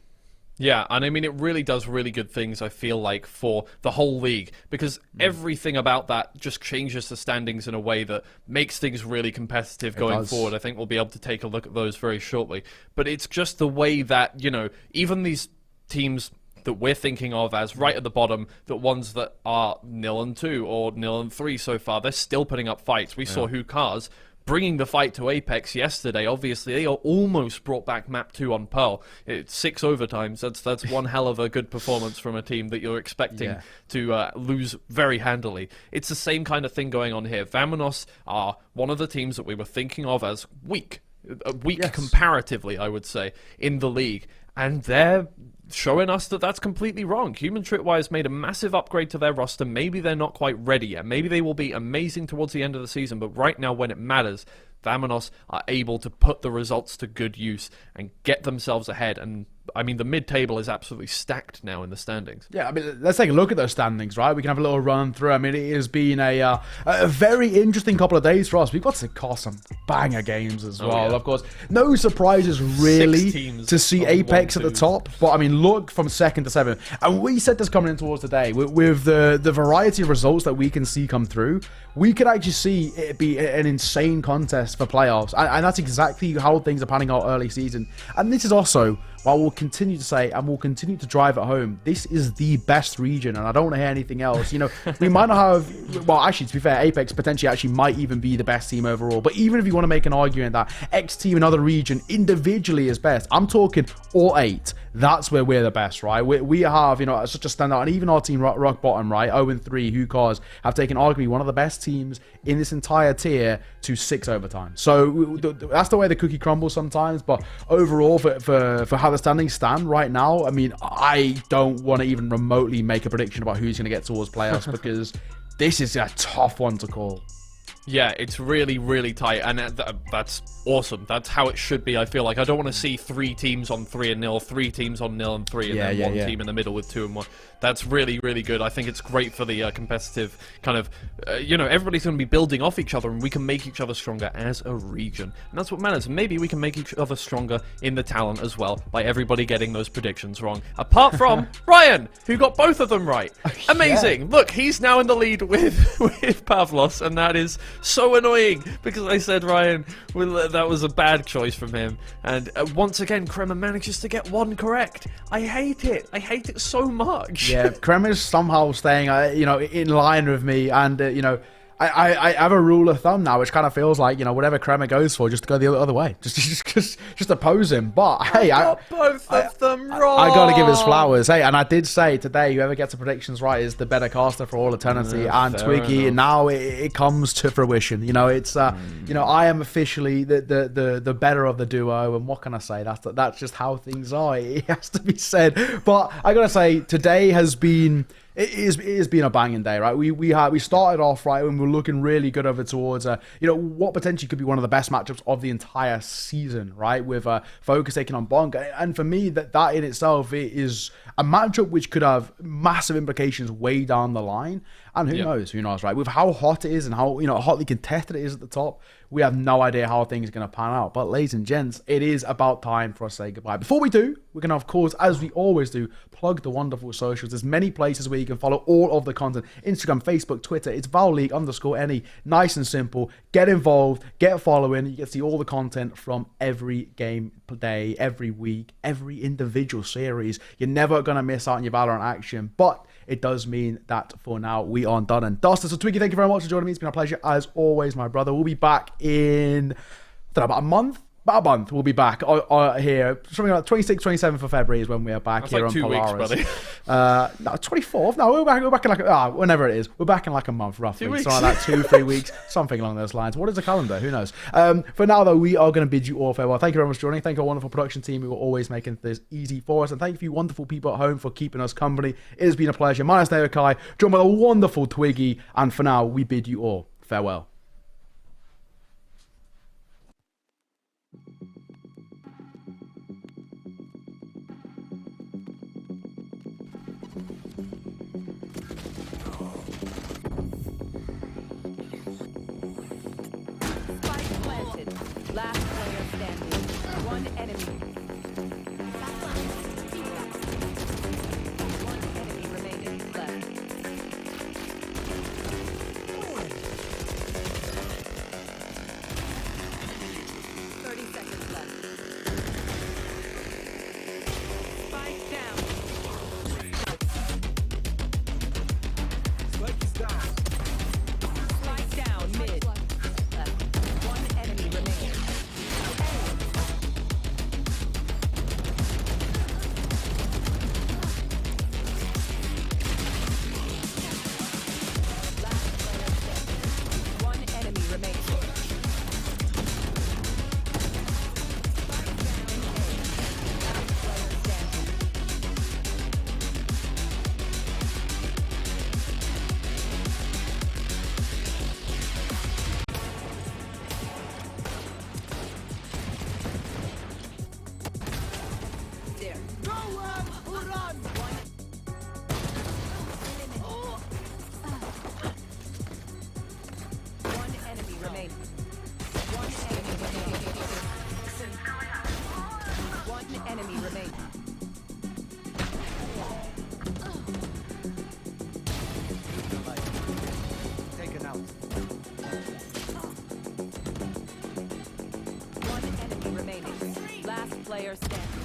Yeah, and I mean, it really does really good things, I feel like, for the whole league, because everything about that just changes the standings in a way that makes things really competitive going forward. I think we'll be able to take a look at those very shortly. But it's just the way that, even these teams that we're thinking of as right at the bottom, the ones that are 0-2 or 0-3 so far, they're still putting up fights. We saw Hukars bringing the fight to Apex yesterday. Obviously, they almost brought back map 2 on Pearl. It's 6 overtimes. That's one hell of a good performance from a team that you're expecting to lose very handily. It's the same kind of thing going on here. VAMONOS are one of the teams that we were thinking of as weak comparatively, I would say, in the league. And they're showing us that that's completely wrong. Human Tripwires made a massive upgrade to their roster. Maybe they're not quite ready yet. Maybe they will be amazing towards the end of the season, but right now when it matters, VAMONOS are able to put the results to good use and get themselves ahead. And I mean, the mid-table is absolutely stacked now in the standings. Yeah, I mean, let's take a look at those standings, right? We can have a little run through. I mean, it has been a very interesting couple of days for us. We've got to call some banger games as well, of course. No surprises, really, to see Apex at the top. But, I mean, look from 2nd to 7th. And we said this coming in towards the day. With the variety of results that we can see come through, we could actually see it be an insane contest for playoffs. And that's exactly how things are panning out early season. And this is also why we'll continue to say, and we'll continue to drive it home, this is the best region, and I don't want to hear anything else. We might not have, well, actually, to be fair, Apex potentially actually might even be the best team overall. But even if you want to make an argument that X team, another region, individually is best, I'm talking all 8. That's where we're the best, right? We have, such a standout, and even our team rock bottom, right? 0-3, Hukars have taken arguably one of the best teams in this entire tier to 6 overtime. So that's the way the cookie crumbles sometimes. But overall, for how the standings stand right now, I mean, I don't want to even remotely make a prediction about who's going to get towards playoffs because this is a tough one to call. Yeah, it's really, really tight, and that's awesome. That's how it should be, I feel like. I don't want to see 3 teams on 3-0, 3 teams on 0-3, and then one team in the middle with 2-1. That's really, really good. I think it's great for the competitive kind of, everybody's going to be building off each other, and we can make each other stronger as a region. And that's what matters. Maybe we can make each other stronger in the talent as well, by everybody getting those predictions wrong. Apart from Ryan, who got both of them right. Amazing. Look, he's now in the lead with Pavlos, and that is so annoying, because I said Ryan, that was a bad choice from him. And once again, Kremer manages to get 1 correct. I hate it. I hate it so much. Yeah, Kremer's somehow staying, in line with me, and I have a rule of thumb now, which kind of feels like, you know, whatever Kremer goes for, just to go the other way, just oppose him. But hey, both of them wrong. I gotta give his flowers. Hey, and I did say today, whoever gets the predictions right is the better caster for all eternity. And Twiggy, enough. now it comes to fruition. You know, it's you know, I am officially the better of the duo. And what can I say? That's just how things are. It has to be said. But I gotta say, today has been. It has been a banging day, right? We started off right when we were looking really good over towards you know, what potentially could be one of the best matchups of the entire season, right? With Focus taking on Bonk, and for me that in itself is a matchup which could have massive implications way down the line. And who knows, right? With how hot it is and how, you know, hotly contested it is at the top, we have no idea how things are going to pan out. But ladies and gents, it is about time for us to say goodbye. Before we do, we're going to, of course, as we always do, plug the wonderful socials. There's many places where you can follow all of the content. Instagram, Facebook, Twitter. It's ValLeague_NE. Nice and simple. Get involved. Get following. You get to see all the content from every game day, every week, every individual series. You're never going to miss out on your Valorant action. But it does mean that for now, we are done and dusted. So Twiggy, thank you very much for joining me. It's been a pleasure as always, my brother. We'll be back in, about a month. About a month, we'll be back here. Something like 26th, 27th of February is when we are back. That's here like on Polaris. 2 weeks, buddy. No, 24th. No, we're back in like whenever it is. We're back in like a month, roughly. 2 weeks. So like 2-3 weeks, something along those lines. What is the calendar? Who knows? For now, though, we are going to bid you all farewell. Thank you very much for joining. Thank you, our wonderful production team who are always making this easy for us, and thank you, wonderful people at home, for keeping us company. It has been a pleasure. My name is Naokai, joined by the wonderful Twiggy, and for now, we bid you all farewell. Last player standing. One enemy. One enemy remaining left. 30 seconds left. Spike down. Spike down mid. Left. One enemy remaining. Player standing.